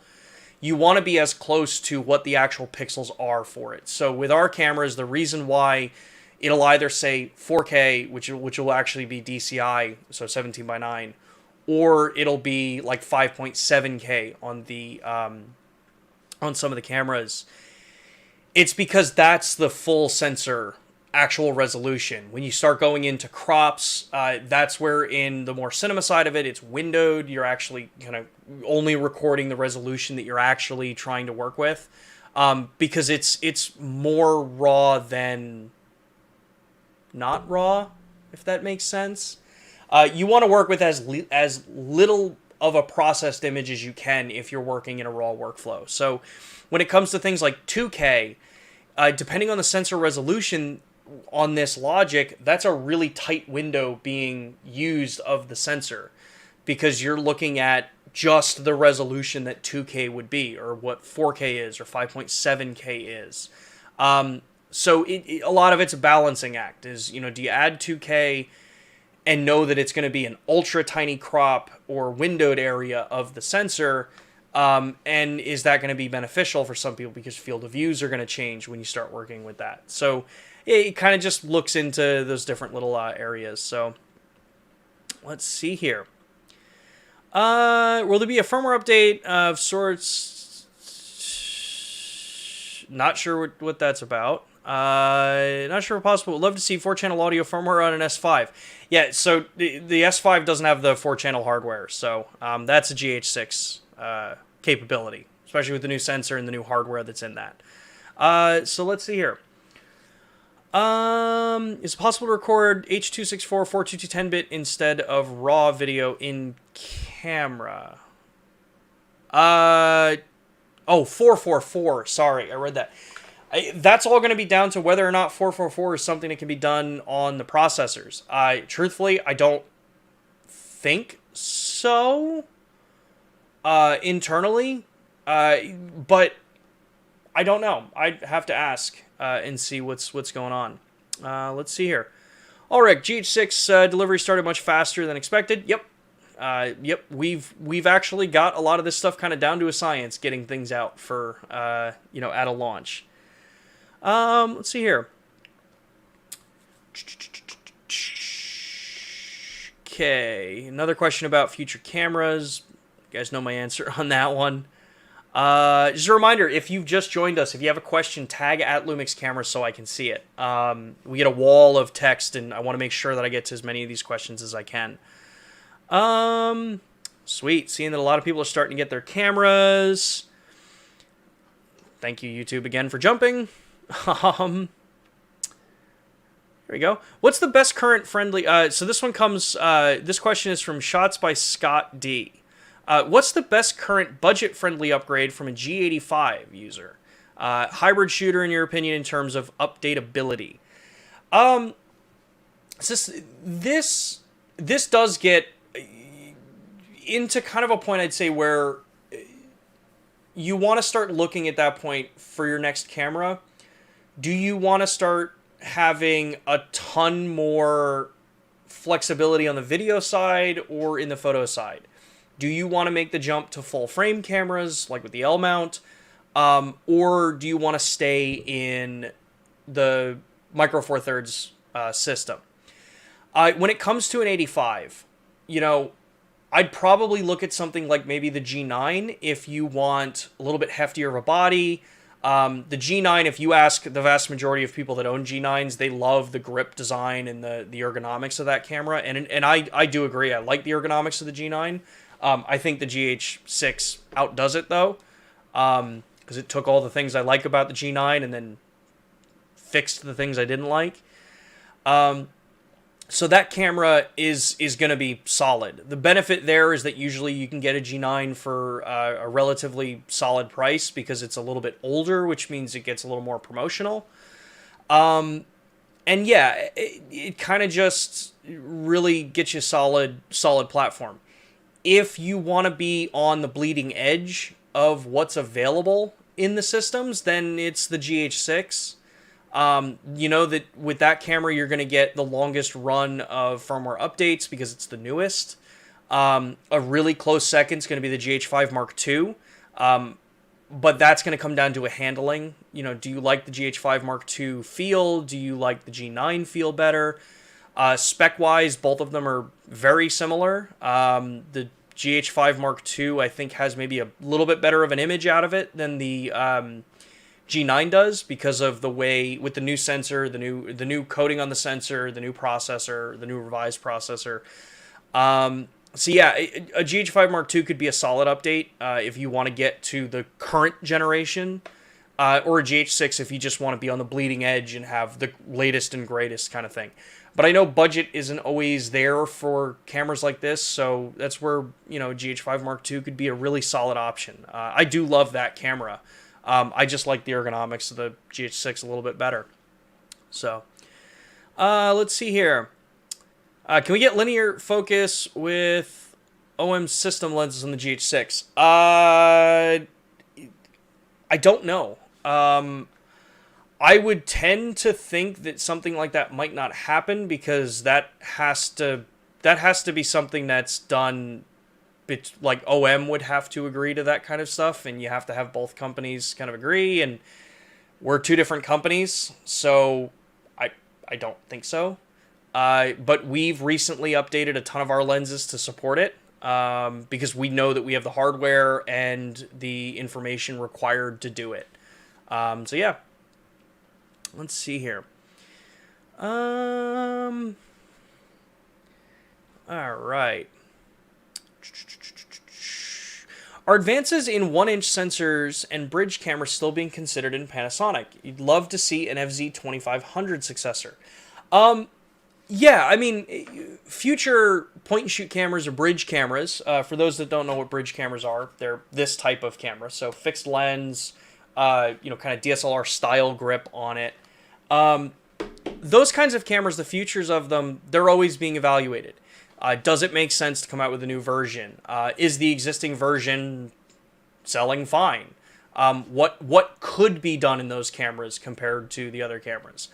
You want to be as close to what the actual pixels are for it. So with our cameras, the reason why it'll either say 4K, which will actually be DCI, so 17:9, or it'll be like 5.7K on the on some of the cameras. It's because that's the full sensor actual resolution. When you start going into crops, that's where in the more cinema side of it, it's windowed. You're actually kind of only recording the resolution that you're actually trying to work with, because it's more raw than not raw, if that makes sense. You want to work with as little of a processed image as you can if you're working in a raw workflow. So when it comes to things like 2K, depending on the sensor resolution on this logic, that's a really tight window being used of the sensor, because you're looking at just the resolution that 2K would be, or what 4K is, or 5.7K is. So a lot of it's a balancing act. Is, do you add 2K and know that it's going to be an ultra tiny crop or windowed area of the sensor? And is that going to be beneficial for some people because field of views are going to change when you start working with that? So it kind of just looks into those different little areas. So let's see here. Will there be a firmware update of sorts? Not sure what that's about. Not sure if possible. Would love to see 4-channel audio firmware on an S5. Yeah, so the S5 doesn't have the 4-channel hardware, so that's a GH6 capability, especially with the new sensor and the new hardware that's in that. So let's see here. Is it possible to record H.264 422 10-bit instead of RAW video in camera? 444. Sorry, I read that. That's all going to be down to whether or not 444 is something that can be done on the processors. Truthfully, I don't think so. Internally, but I don't know. I'd have to ask and see what's going on. Let's see here. All right, GH6 delivery started much faster than expected. Yep, Yep, we've actually got a lot of this stuff kind of down to a science, getting things out for at a launch. Let's see here. Okay, another question about future cameras. You guys know my answer on that one. Just a reminder, if you've just joined us, if you have a question, tag at Lumix Cameras so I can see it. We get a wall of text, and I want to make sure that I get to as many of these questions as I can. Sweet. Seeing that a lot of people are starting to get their cameras. Thank you, YouTube, again for jumping. Here we go. What's the best current friendly... so this one comes... this question is from Shots by Scott D. What's the best current budget-friendly upgrade from a G85 user? Hybrid shooter, in your opinion, in terms of updatability. This does get into kind of a point, I'd say, where you want to start looking at that point for your next camera. Do you want to start having a ton more flexibility on the video side or in the photo side? Do you want to make the jump to full frame cameras, like with the L mount? Or do you want to stay in the Micro Four Thirds system? When it comes to an 85, I'd probably look at something like maybe the G9 if you want a little bit heftier of a body. The G9, if you ask the vast majority of people that own G9s, they love the grip design and the ergonomics of that camera. And I do agree. I like the ergonomics of the G9. I think the GH6 outdoes it, though, because it took all the things I like about the G9 and then fixed the things I didn't like. So that camera is going to be solid. The benefit there is that usually you can get a G9 for a relatively solid price because it's a little bit older, which means it gets a little more promotional. And yeah, it kind of just really gets you solid platform. If you want to be on the bleeding edge of what's available in the systems, then it's the GH6. You know that with that camera, you're going to get the longest run of firmware updates because it's the newest. A really close second is going to be the GH5 Mark II. But that's going to come down to a handling. Do you like the GH5 Mark II feel? Do you like the G9 feel better? Spec-wise, both of them are very similar. The GH5 Mark II, I think, has maybe a little bit better of an image out of it than the G9 does because of the way, with the new sensor, the new coating on the sensor, the new processor, the new revised processor. So yeah, a GH5 Mark II could be a solid update if you want to get to the current generation, or a GH6 if you just want to be on the bleeding edge and have the latest and greatest kind of thing. But I know budget isn't always there for cameras like this, so that's where, GH5 Mark II could be a really solid option. I do love that camera. I just like the ergonomics of the GH6 a little bit better. So, let's see here. Can we get linear focus with OM system lenses on the GH6? I don't know. I would tend to think that something like that might not happen because that has to be something that's done. Like OM would have to agree to that kind of stuff, and you have to have both companies kind of agree. And we're two different companies, so I don't think so. But we've recently updated a ton of our lenses to support it because we know that we have the hardware and the information required to do it. So yeah. Let's see here. All right. Are advances in 1-inch sensors and bridge cameras still being considered in Panasonic? You'd love to see an FZ2500 successor. Yeah, I mean, future point-and-shoot cameras or bridge cameras, for those that don't know what bridge cameras are, they're this type of camera. So fixed lens, kind of DSLR style grip on it. Those kinds of cameras, the futures of them, they're always being evaluated. Does it make sense to come out with a new version? Is the existing version selling fine? What could be done in those cameras compared to the other cameras?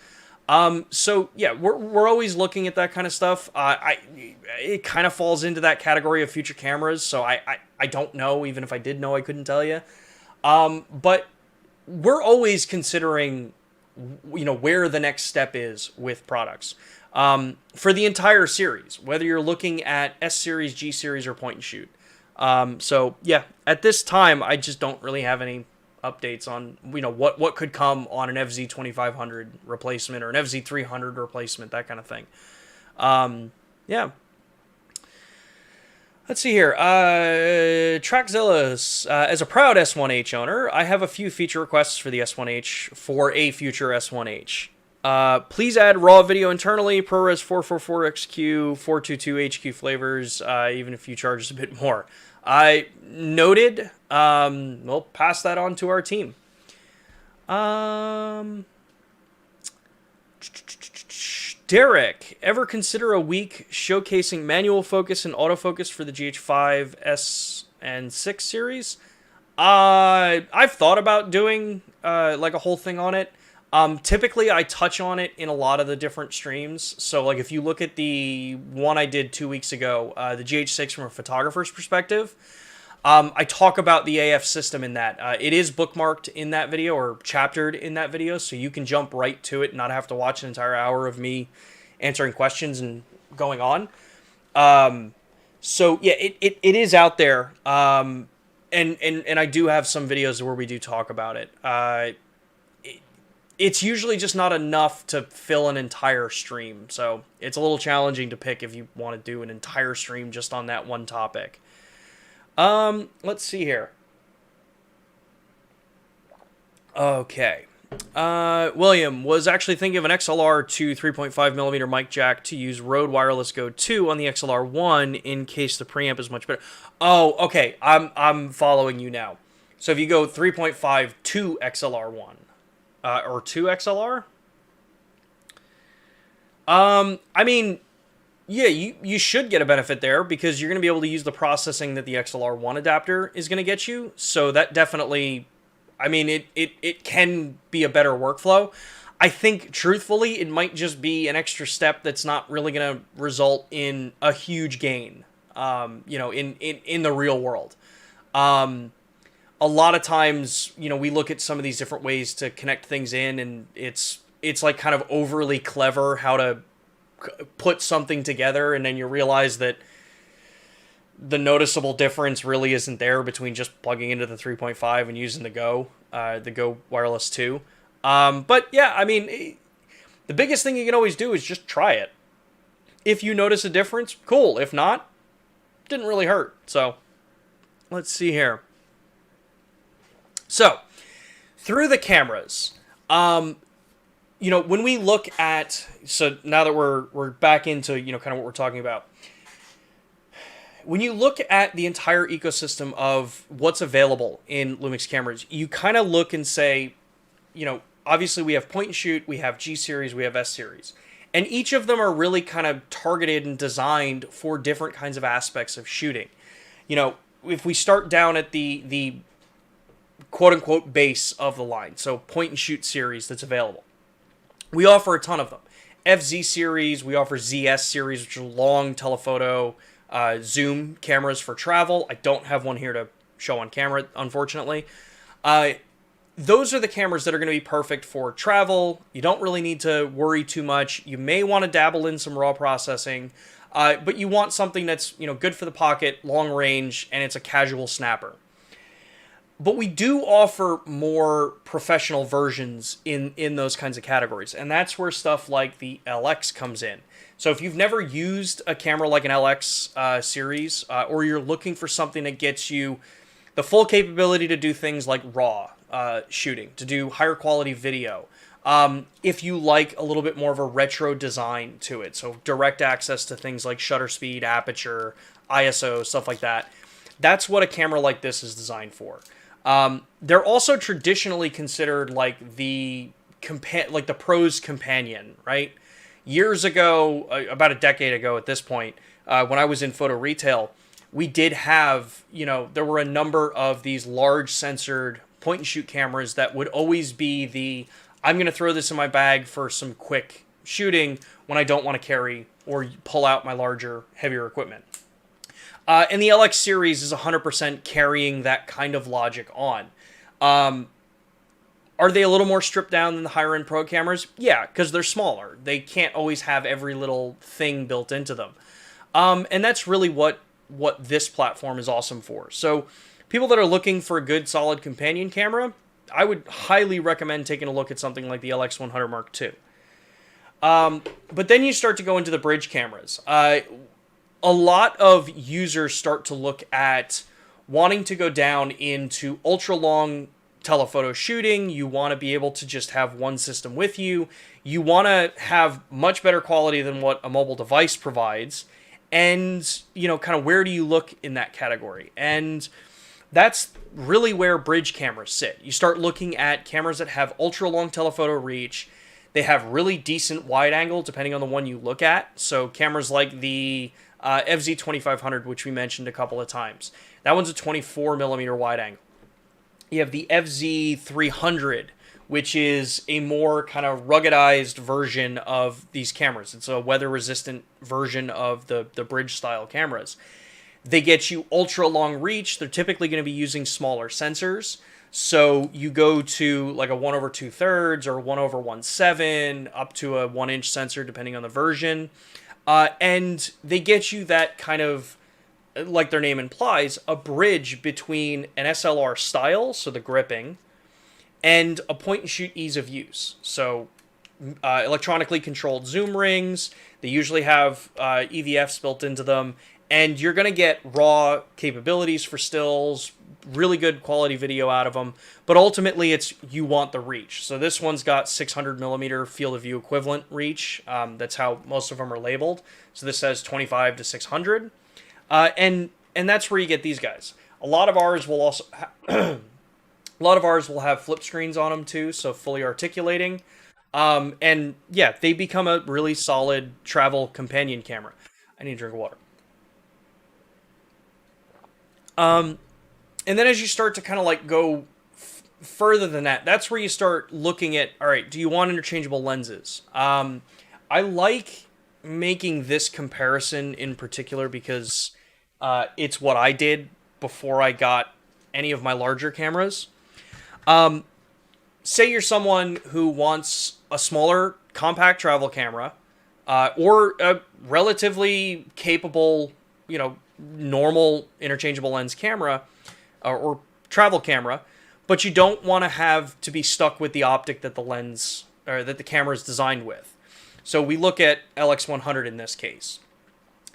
So yeah, we're always looking at that kind of stuff. It kind of falls into that category of future cameras, so I don't know. Even if I did know, I couldn't tell you. But we're always considering, where the next step is with products. For the entire series, whether you're looking at S series, G series, or point and shoot. So yeah, at this time, I just don't really have any updates on what could come on an FZ 2500 replacement or an FZ 300 replacement, that kind of thing. Yeah. Let's see here. Trackzilla's, as a proud S1H owner, I have a few feature requests for the S1H for a future S1H. Please add raw video internally, ProRes 444XQ, 422HQ flavors, even if you charge us a bit more. I noted. We'll pass that on to our team. Derek, ever consider a week showcasing manual focus and autofocus for the GH5, S, and 6 series? I've thought about doing like a whole thing on it. Typically, I touch on it in a lot of the different streams. So, like, if you look at the one I did 2 weeks ago, the GH6 from a photographer's perspective, I talk about the AF system in that. It is bookmarked in that video or chaptered in that video, so you can jump right to it and not have to watch an entire hour of me answering questions and going on. So, yeah, it is out there. And I do have some videos where we do talk about it. It's usually just not enough to fill an entire stream, so it's a little challenging to pick if you want to do an entire stream just on that one topic. Let's see here. Okay. William was actually thinking of an XLR to 3.5mm mic jack to use Rode Wireless Go 2 on the XLR 1 in case the preamp is much better. Oh, okay. I'm following you now. So if you go 3.5 to XLR 1, or 2 XLR? I mean, yeah, you should get a benefit there because you're going to be able to use the processing that the XLR1 adapter is going to get you. So that definitely, I mean, it can be a better workflow. I think, truthfully, it might just be an extra step that's not really going to result in a huge gain, in the real world. A lot of times, we look at some of these different ways to connect things in, and it's like kind of overly clever how to put something together, and then you realize that the noticeable difference really isn't there between just plugging into the 3.5 and using the Go Wireless 2. But yeah, I mean, the biggest thing you can always do is just try it. If you notice a difference, cool. If not, didn't really hurt. So let's see here. So through the cameras, when we look at, so now that we're back into, kind of what we're talking about, when you look at the entire ecosystem of what's available in Lumix cameras, you kind of look and say, obviously we have point and shoot, we have G series, we have S series, and each of them are really kind of targeted and designed for different kinds of aspects of shooting. If we start down at the quote unquote base of the line, so point and shoot series that's available, we offer a ton of them. FZ series, we offer ZS series, which are long telephoto zoom cameras for travel. I don't have one here to show on camera, unfortunately. Those are the cameras that are going to be perfect for travel. You don't really need to worry too much. You may want to dabble in some raw processing, but you want something that's good for the pocket, long range, and it's a casual snapper. But we do offer more professional versions in those kinds of categories. And that's where stuff like the LX comes in. So if you've never used a camera like an LX series, or you're looking for something that gets you the full capability to do things like RAW shooting, to do higher quality video, if you like a little bit more of a retro design to it, so direct access to things like shutter speed, aperture, ISO, stuff like that, that's what a camera like this is designed for. They're also traditionally considered like the pro's companion, right? Years ago, about a decade ago at this point, when I was in photo retail, we did have, there were a number of these large censored point and shoot cameras that would always be the I'm going to throw this in my bag for some quick shooting when I don't want to carry or pull out my larger, heavier equipment. And the LX series is 100% carrying that kind of logic on. Are they a little more stripped down than the higher end Pro cameras? Yeah, because they're smaller. They can't always have every little thing built into them. And that's really what this platform is awesome for. So people that are looking for a good, solid companion camera, I would highly recommend taking a look at something like the LX100 Mark II. But then you start to go into the bridge cameras. A lot of users start to look at wanting to go down into ultra-long telephoto shooting. You want to be able to just have one system with you. You want to have much better quality than what a mobile device provides. And, you know, kind of where do you look in that category? And that's really where bridge cameras sit. You start looking at cameras that have ultra-long telephoto reach. They have really decent wide angle, depending on the one you look at. So cameras like the FZ2500, which we mentioned a couple of times. That one's a 24mm wide angle. You have the FZ300, which is a more kind of ruggedized version of these cameras. It's a weather-resistant version of the bridge-style cameras. They get you ultra-long reach. They're typically going to be using smaller sensors. So you go to like a 1/2 or 1/17 up to a 1-inch sensor, depending on the version. And they get you that kind of, like their name implies, a bridge between an SLR style, so the gripping, and a point-and-shoot ease of use. So electronically controlled zoom rings. They usually have EVFs built into them. And you're going to get raw capabilities for stills, really good quality video out of them. But ultimately, it's you want the reach. So this one's got 600mm field of view equivalent reach. That's how most of them are labeled. So this says 25 to 600. And that's where you get these guys. A lot of ours will also have flip screens on them too, so fully articulating. And yeah, they become a really solid travel companion camera. I need a drink of water. And then as you start to kind of like go further than that, that's where you start looking at, all right, do you want interchangeable lenses? I like making this comparison in particular because it's what I did before I got any of my larger cameras. Say you're someone who wants a smaller compact travel camera, or a relatively capable, you know, normal interchangeable lens camera, or travel camera, but you don't want to have to be stuck with the optic that the lens or that the camera is designed with. So we look at LX100 in this case.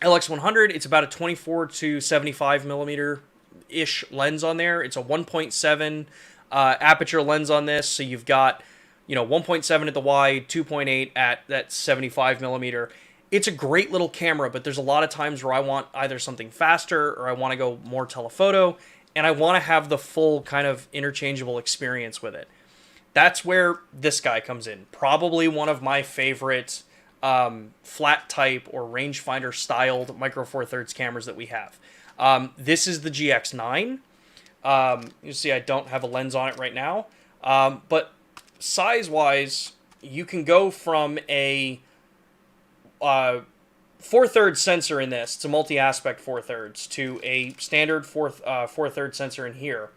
LX100, it's about a 24 to 75mm-ish lens on there. It's a 1.7 aperture lens on this, so you've got, you know, 1.7 at the wide, 2.8 at that 75mm. It's a great little camera, but there's a lot of times where I want either something faster or I want to go more telephoto, and I want to have the full kind of interchangeable experience with it. That's where this guy comes in. Probably one of my favorite flat type or rangefinder styled micro four thirds cameras that we have. This is the GX9. You see I don't have a lens on it right now. But size-wise, you can go from a 4/3 sensor in this to multi-aspect 4/3 to a standard 4/3 sensor in here.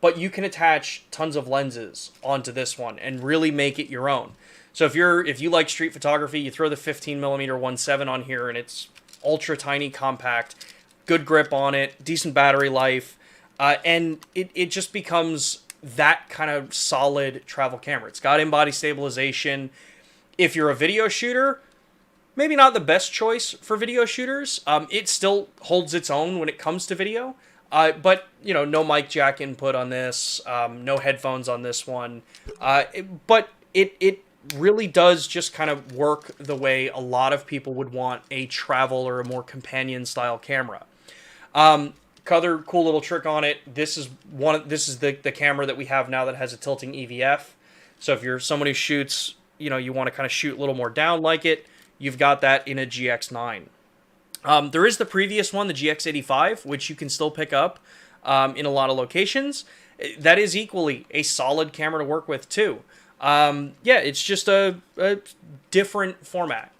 But you can attach tons of lenses onto this one and really make it your own. So if you like street photography, you throw the 15mm 1.7 on here and it's ultra tiny compact, good grip on it, decent battery life, and it just becomes that kind of solid travel camera. It's got in-body stabilization. If you're a video shooter, maybe not the best choice for video shooters. It still holds its own when it comes to video. But, you know, no mic jack input on this, no headphones on this one. But it really does just kind of work the way a lot of people would want a travel or a more companion-style camera. Other cool little trick on it, this is the camera that we have now that has a tilting EVF. So if you're someone who shoots, you know, you want to kind of shoot a little more down like it, you've got that in a GX9. There is the previous one, the GX85, which you can still pick up in a lot of locations. That is equally a solid camera to work with too. Yeah, it's just a different format,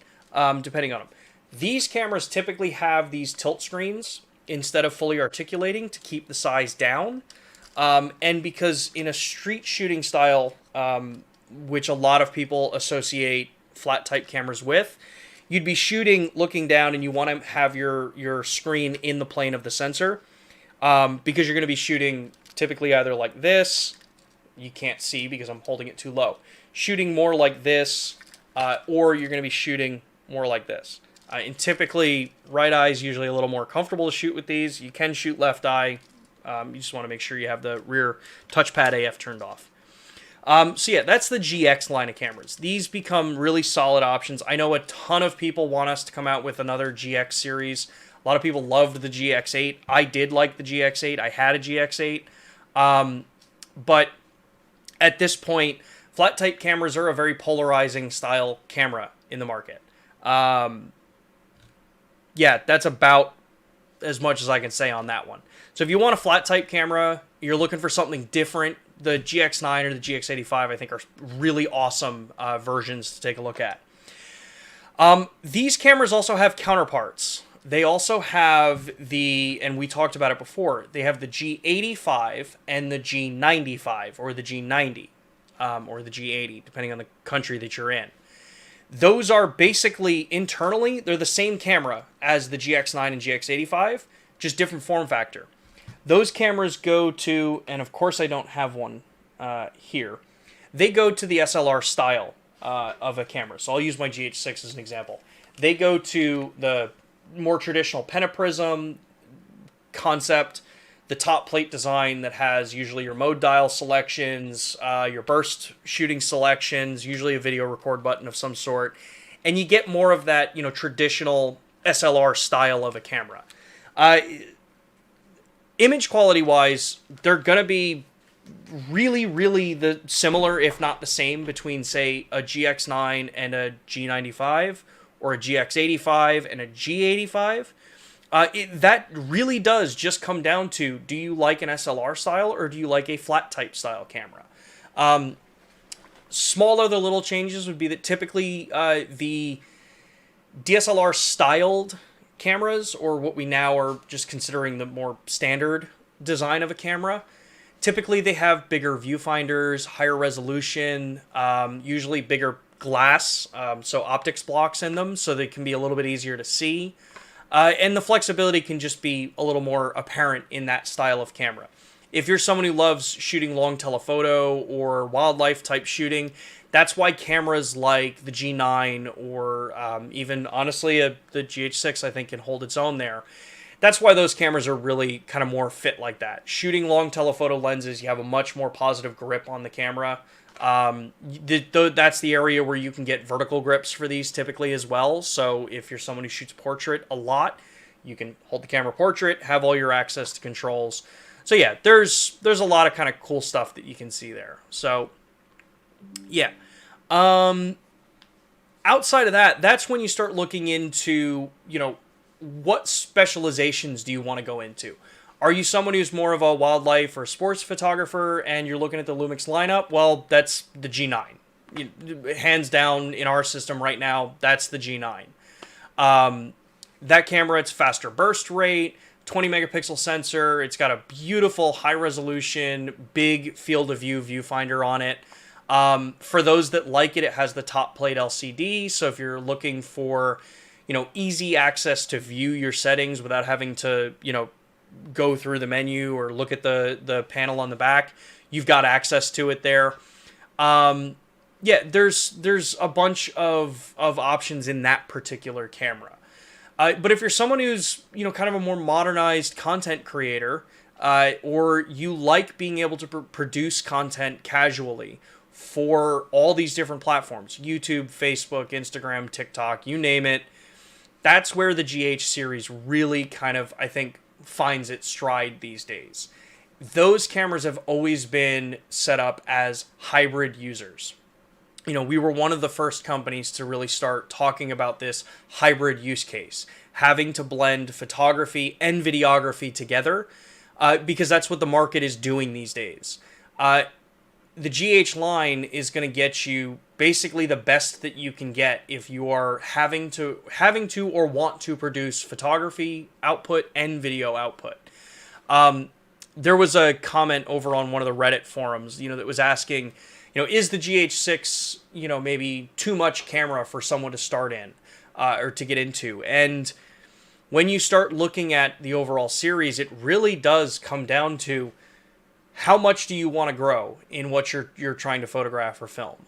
depending on them. These cameras typically have these tilt screens instead of fully articulating to keep the size down. And because in a street shooting style, which a lot of people associate flat type cameras with, you'd be shooting looking down and you want to have your screen in the plane of the sensor, because you're going to be shooting typically either like this. You can't see because I'm holding it too low. Shooting more like this, or you're going to be shooting more like this. And typically, right eye is usually a little more comfortable to shoot with these. You can shoot left eye. You just want to make sure you have the rear touchpad AF turned off. So yeah, that's the GX line of cameras. These become really solid options. I know a ton of people want us to come out with another GX series. A lot of people loved the GX8. I did like the GX8. I had a GX8. But at this point, flat type cameras are a very polarizing style camera in the market. Yeah, that's about as much as I can say on that one. So if you want a flat type camera, you're looking for something different, the GX9 or the GX85 I think are really awesome versions to take a look at. These cameras also have counterparts. They also have and we talked about it before, they have the G85 and the G95 or the G90 or the G80, depending on the country that you're in. Those are basically internally, they're the same camera as the GX9 and GX85, just different form factor. Those cameras go to, and of course I don't have one here, they go to the SLR style of a camera. So I'll use my GH6 as an example. They go to the more traditional pentaprism concept, the top plate design that has usually your mode dial selections, your burst shooting selections, usually a video record button of some sort, and you get more of that, traditional SLR style of a camera. Image quality wise, they're gonna be really similar, if not the same, between say a GX9 and a G95 or a GX85 and a G85. That really does just come down to, do you like an SLR style or do you like a flat type style camera? Small other little changes would be that typically the DSLR styled cameras, or what we now are just considering the more standard design of a camera, typically they have bigger viewfinders, higher resolution, usually bigger glass, so optics blocks in them, so they can be a little bit easier to see. And the flexibility can just be a little more apparent in that style of camera. If you're someone who loves shooting long telephoto or wildlife type shooting, that's why cameras like the G9 or even honestly the GH6 I think can hold its own there. That's why those cameras are really kind of more fit like that. Shooting long telephoto lenses, you have a much more positive grip on the camera. That's the area where you can get vertical grips for these typically as well. So if you're someone who shoots portrait a lot, you can hold the camera portrait, have all your access to controls. So yeah, there's a lot of kind of cool stuff that you can see there. So yeah. Outside of that, that's when you start looking into, what specializations do you want to go into? Are you someone who's more of a wildlife or sports photographer and you're looking at the LUMIX lineup? Well, that's the G9. Hands down in our system right now, that's the G9. That camera, it's faster burst rate, 20 megapixel sensor. It's got a beautiful high resolution, big field of view viewfinder on it. For those that like it, it has the top plate LCD. So if you're looking for, easy access to view your settings without having to, go through the menu or look at the panel on the back, you've got access to it there. Yeah, there's a bunch of options in that particular camera. But if you're someone who's, kind of a more modernized content creator, or you like being able to produce content casually for all these different platforms, YouTube, Facebook, Instagram, TikTok, you name it, that's where the GH series really kind of, I think, finds its stride these days. Those cameras have always been set up as hybrid users. We were one of the first companies to really start talking about this hybrid use case, having to blend photography and videography together, because that's what the market is doing these days. the GH line is going to get you basically the best that you can get if you are having to or want to produce photography output and video output. There was a comment over on one of the Reddit forums, that was asking, is the GH6, maybe too much camera for someone to start in or to get into? And when you start looking at the overall series, it really does come down to how much do you want to grow in what you're trying to photograph or film,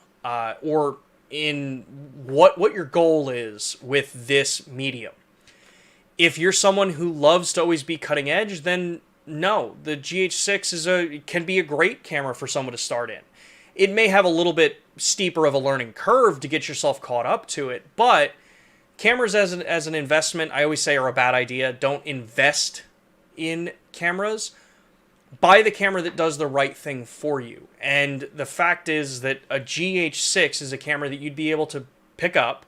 or in what your goal is with this medium. If you're someone who loves to always be cutting edge, then no, the GH6 can be a great camera for someone to start in. It may have a little bit steeper of a learning curve to get yourself caught up to it, but cameras as an investment, I always say, are a bad idea. Don't invest in cameras. Buy the camera that does the right thing for you. And the fact is that a GH6 is a camera that you'd be able to pick up,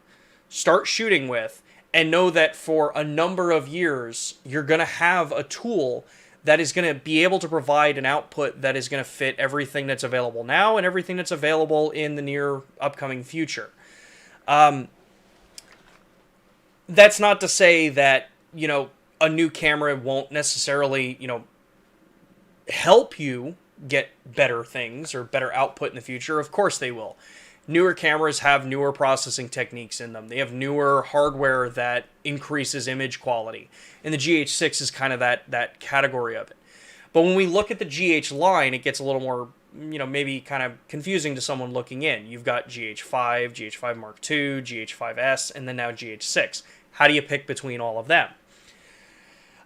start shooting with, and know that for a number of years, you're going to have a tool that is going to be able to provide an output that is going to fit everything that's available now and everything that's available in the near upcoming future. That's not to say that, a new camera won't necessarily, help you get better things or better output in the future. Of course they will. Newer cameras have newer processing techniques in them. They have newer hardware that increases image quality. And the GH6 is kind of that category of it. But when we look at the GH line, it gets a little more, maybe kind of confusing to someone looking in. You've got GH5, GH5 Mark II, GH5S, and then now GH6. How do you pick between all of them?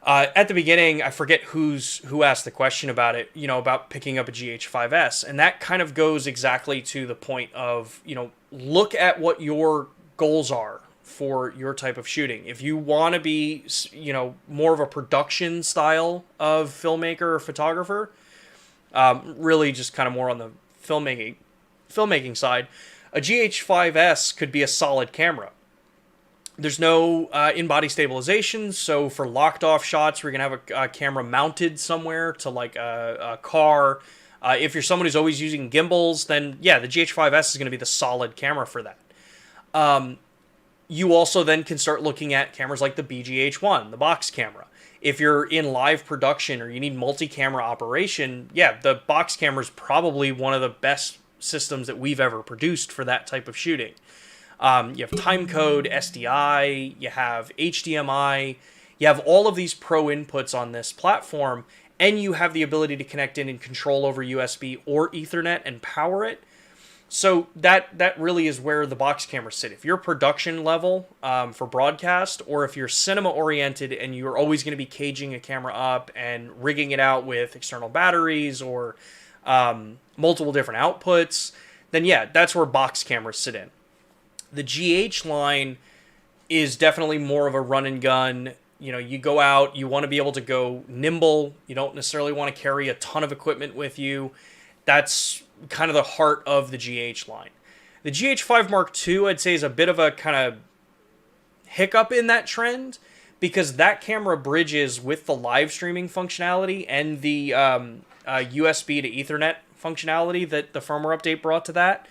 At the beginning, I forget who asked the question about it, about picking up a GH5S. And that kind of goes exactly to the point of, look at what your goals are for your type of shooting. If you want to be, more of a production style of filmmaker or photographer, really just kind of more on the filmmaking side, a GH5S could be a solid camera. There's no in-body stabilization, so for locked-off shots, we're going to have a camera mounted somewhere to like a car. If you're someone who's always using gimbals, then yeah, the GH5S is going to be the solid camera for that. You also then can start looking at cameras like the BGH1, the box camera. If you're in live production or you need multi-camera operation, yeah, the box camera is probably one of the best systems that we've ever produced for that type of shooting. You have timecode, SDI, you have HDMI, you have all of these pro inputs on this platform, and you have the ability to connect in and control over USB or Ethernet and power it. So that really is where the box cameras sit. If you're production level for broadcast, or if you're cinema oriented and you're always going to be caging a camera up and rigging it out with external batteries or multiple different outputs, then yeah, that's where box cameras sit in. The GH line is definitely more of a run and gun. You go out, you want to be able to go nimble. You don't necessarily want to carry a ton of equipment with you. That's kind of the heart of the GH line. The GH5 Mark II, I'd say, is a bit of a kind of hiccup in that trend because that camera bridges with the live streaming functionality and the USB to Ethernet functionality that the firmware update brought to that.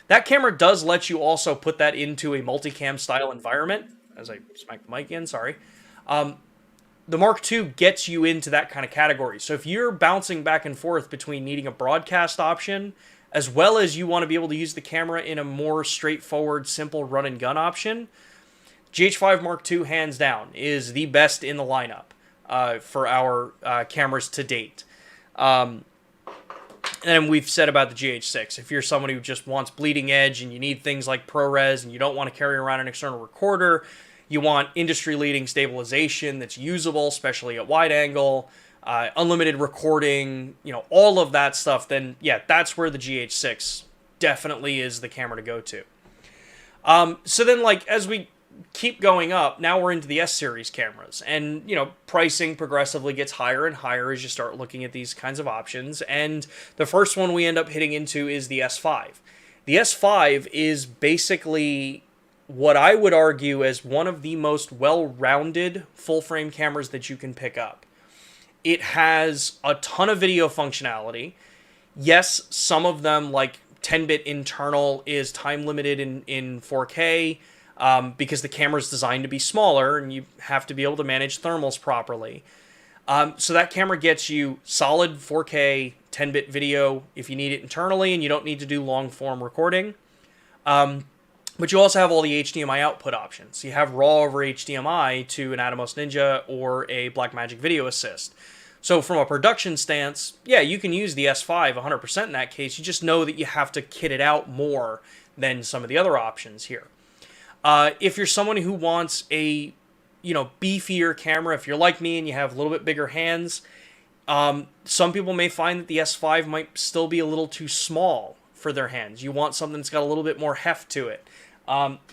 That camera does let you also put that into a multicam style environment. As I smack the mic in, sorry. The Mark II gets you into that kind of category. So if you're bouncing back and forth between needing a broadcast option, as well as you want to be able to use the camera in a more straightforward, simple run and gun option, GH5 Mark II, hands down, is the best in the lineup for our cameras to date. And we've said about the GH6, if you're someone who just wants bleeding edge and you need things like ProRes and you don't want to carry around an external recorder, you want industry-leading stabilization that's usable, especially at wide angle, unlimited recording, all of that stuff, then yeah, that's where the GH6 definitely is the camera to go to. So then, as we keep going up, now we're into the S-series cameras, and pricing progressively gets higher and higher as you start looking at these kinds of options, and the first one we end up hitting into is the S5. The S5 is basically what I would argue as one of the most well-rounded full-frame cameras that you can pick up. It has a ton of video functionality. Yes, some of them, like 10-bit internal, is time limited in 4K, because the camera is designed to be smaller and you have to be able to manage thermals properly. So that camera gets you solid 4K 10-bit video if you need it internally and you don't need to do long form recording. But you also have all the HDMI output options. You have RAW over HDMI to an Atomos Ninja or a Blackmagic Video Assist. So from a production stance, yeah, you can use the S5 100% in that case. You just know that you have to kit it out more than some of the other options here. If you're someone who wants a beefier camera, if you're like me and you have a little bit bigger hands, some people may find that the S5 might still be a little too small for their hands. You want something that's got a little bit more heft to it.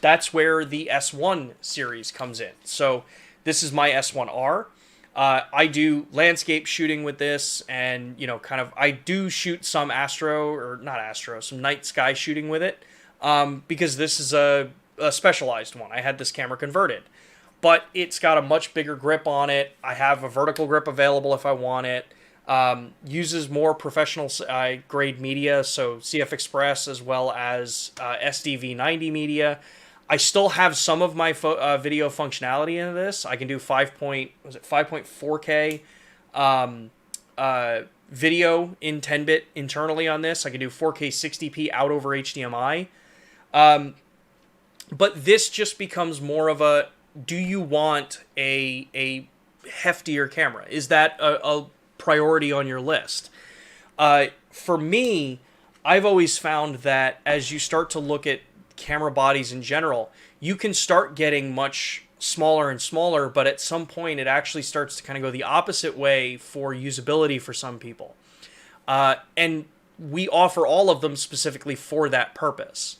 That's where the S1 series comes in. So this is my S1R. I do landscape shooting with this, and I do shoot some some night sky shooting with it, because this is a specialized one. I had this camera converted, but it's got a much bigger grip on it. I have a vertical grip available if I want it. Uses more professional grade media, so CF Express as well as SDV90 media. I still have some of my video functionality in this. I can do 5.4K video in 10-bit internally on this. I can do 4K 60p out over HDMI. But this just becomes more of a, do you want a heftier camera? Is that a priority on your list? For me, I've always found that as you start to look at camera bodies in general, you can start getting much smaller and smaller, but at some point it actually starts to kind of go the opposite way for usability for some people. And we offer all of them specifically for that purpose.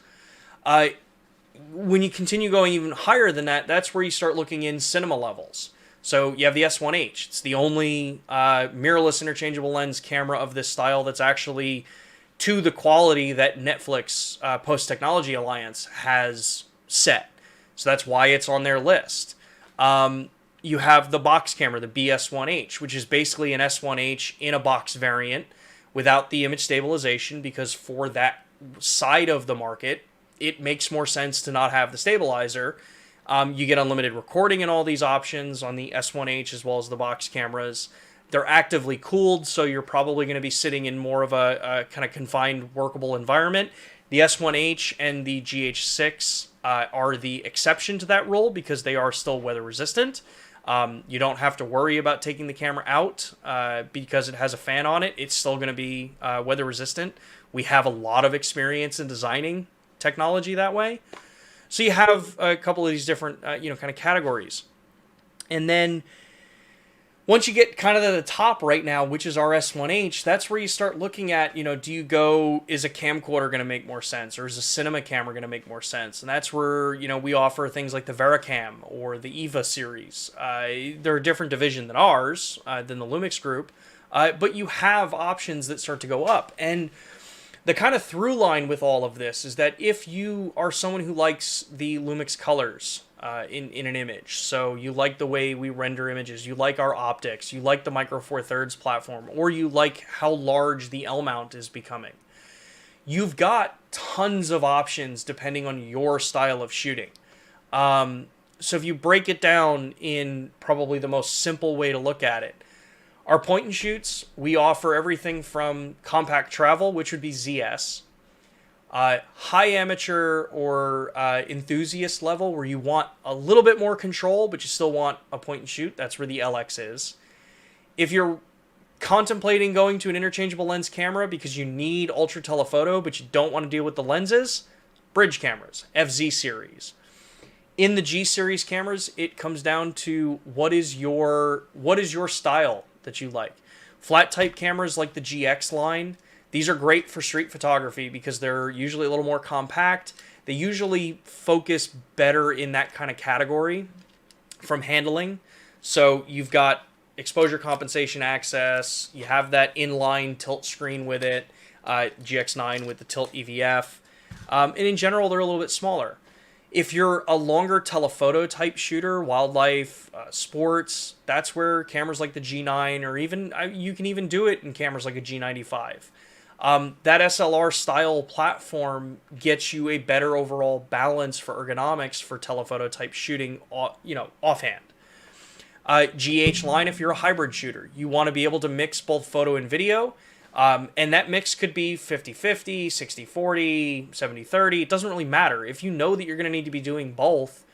When you continue going even higher than that, that's where you start looking in cinema levels. So you have the S1H. It's the only mirrorless interchangeable lens camera of this style that's actually to the quality that Netflix Post-Technology Alliance has set. So that's why it's on their list. You have the box camera, the BS1H, which is basically an S1H in a box variant without the image stabilization, because for that side of the market, it makes more sense to not have the stabilizer. You get unlimited recording in all these options on the S1H as well as the box cameras. They're actively cooled, so you're probably going to be sitting in more of a kind of confined, workable environment. The S1H and the GH6 are the exception to that rule because they are still weather resistant. You don't have to worry about taking the camera out because it has a fan on it. It's still going to be weather resistant. We have a lot of experience in designing technology that way. So you have a couple of these different, kind of categories. And then once you get kind of to the top right now, which is our S1H, that's where you start looking at, do you go, is a camcorder going to make more sense? Or is a cinema camera going to make more sense? And that's where, we offer things like the Vericam or the EVA series. They're a different division than ours, than the LUMIX group. But you have options that start to go up. And the kind of through line with all of this is that if you are someone who likes the LUMIX colors in an image, so you like the way we render images, you like our optics, you like the Micro Four Thirds platform, or you like how large the L mount is becoming, you've got tons of options depending on your style of shooting. So if you break it down in probably the most simple way to look at it, our point and shoots, we offer everything from compact travel, which would be ZS, high amateur or enthusiast level, where you want a little bit more control, but you still want a point and shoot. That's where the LX is. If you're contemplating going to an interchangeable lens camera because you need ultra telephoto, but you don't want to deal with the lenses, bridge cameras, FZ series. In the G series cameras, it comes down to what is your style that you like. Flat type cameras like the GX line, these are great for street photography because they're usually a little more compact. They usually focus better in that kind of category from handling. So you've got exposure compensation access, you have that inline tilt screen with it, GX9 with the tilt EVF, and in general they're a little bit smaller. If you're a longer telephoto type shooter, wildlife, sports, that's where cameras like the G9, or even you can even do it in cameras like a G95. That SLR style platform gets you a better overall balance for ergonomics for telephoto type shooting, offhand. GH line, if you're a hybrid shooter, you want to be able to mix both photo and video. And that mix could be 50-50, 60-40, 70-30. It doesn't really matter. If you know that you're going to need to be doing both,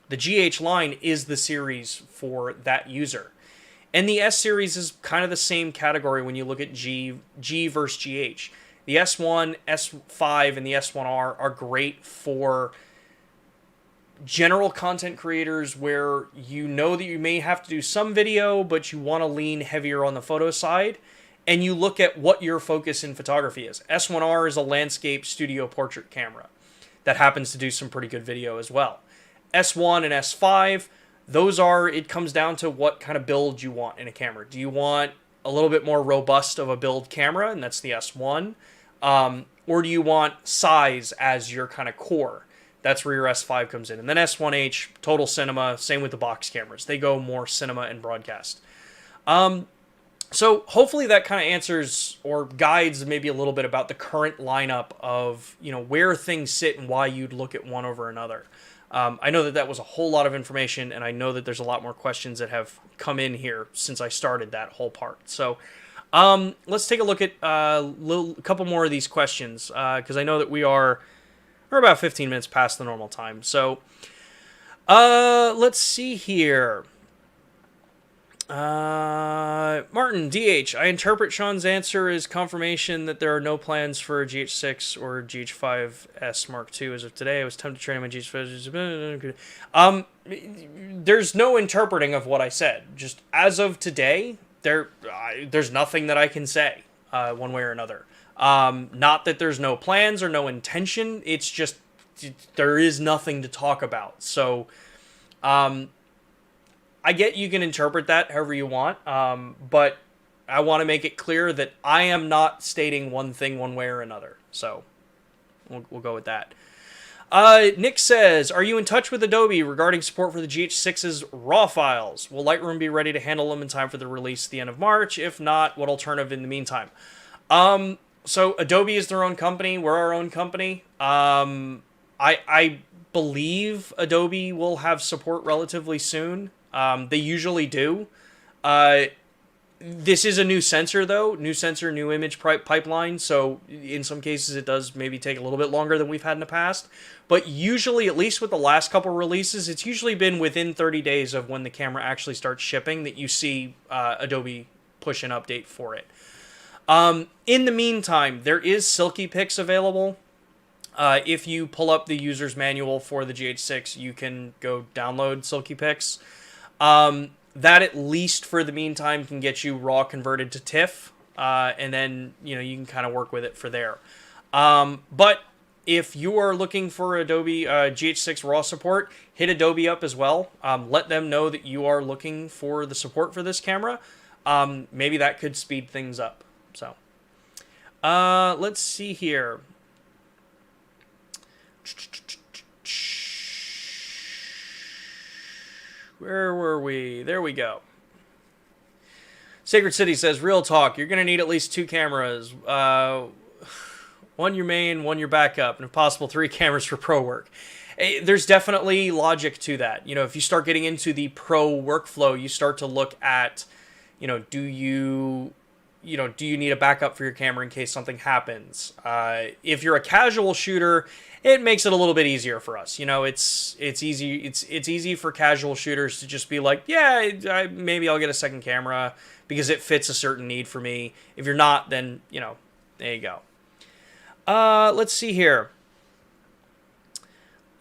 the GH line is the series for that user. And the S series is kind of the same category when you look at G versus GH. The S1, S5, and the S1R are great for general content creators where you know that you may have to do some video, but you want to lean heavier on the photo side. And you look at what your focus in photography is. S1R is a landscape studio portrait camera that happens to do some pretty good video as well. S1 and S5, it comes down to what kind of build you want in a camera. Do you want a little bit more robust of a build camera, and that's the S1? Or do you want size as your kind of core? That's where your S5 comes in. And then S1H, total cinema, same with the box cameras. They go more cinema and broadcast. So hopefully that kind of answers or guides maybe a little bit about the current lineup of, where things sit and why you'd look at one over another. I know that was a whole lot of information, and I know that there's a lot more questions that have come in here since I started that whole part. So let's take a look at a couple more of these questions, because I know that we're about 15 minutes past the normal time. So let's see here. Martin, DH, I interpret Sean's answer as confirmation that there are no plans for a GH6 or GH5S Mark II as of today. I was tempted to train my GH5. There's no interpreting of what I said. Just as of today, there's nothing that I can say one way or another. Not that there's no plans or no intention. It's just there is nothing to talk about. So, I get you can interpret that however you want, but I want to make it clear that I am not stating one thing one way or another. So we'll go with that. Nick says, are you in touch with Adobe regarding support for the GH6's RAW files? Will Lightroom be ready to handle them in time for the release at the end of March? If not, what alternative in the meantime? So Adobe is their own company. We're our own company. I believe Adobe will have support relatively soon. They usually do. This is a new sensor, though. New sensor, new image pipeline. So in some cases, it does maybe take a little bit longer than we've had in the past. But usually, at least with the last couple releases, it's usually been within 30 days of when the camera actually starts shipping that you see Adobe push an update for it. In the meantime, there is Silky Pics available. If you pull up the user's manual for the GH6, you can go download Silky Pics. That at least for the meantime can get you RAW converted to TIFF, and then you can kind of work with it for there. But if you are looking for Adobe GH6 RAW support, hit Adobe up as well. Let them know that you are looking for the support for this camera. Maybe that could speed things up. So let's see here. Where were we? There we go. Sacred City says, real talk, you're going to need at least 2 cameras. One your main, one your backup, and if possible, 3 cameras for pro work. There's definitely logic to that. If you start getting into the pro workflow, you start to look at, do you need a backup for your camera in case something happens? If you're a casual shooter, it makes it a little bit easier for us. It's easy. It's easy for casual shooters to just be like, yeah, maybe I'll get a second camera because it fits a certain need for me. If you're not, then there you go. Let's see here.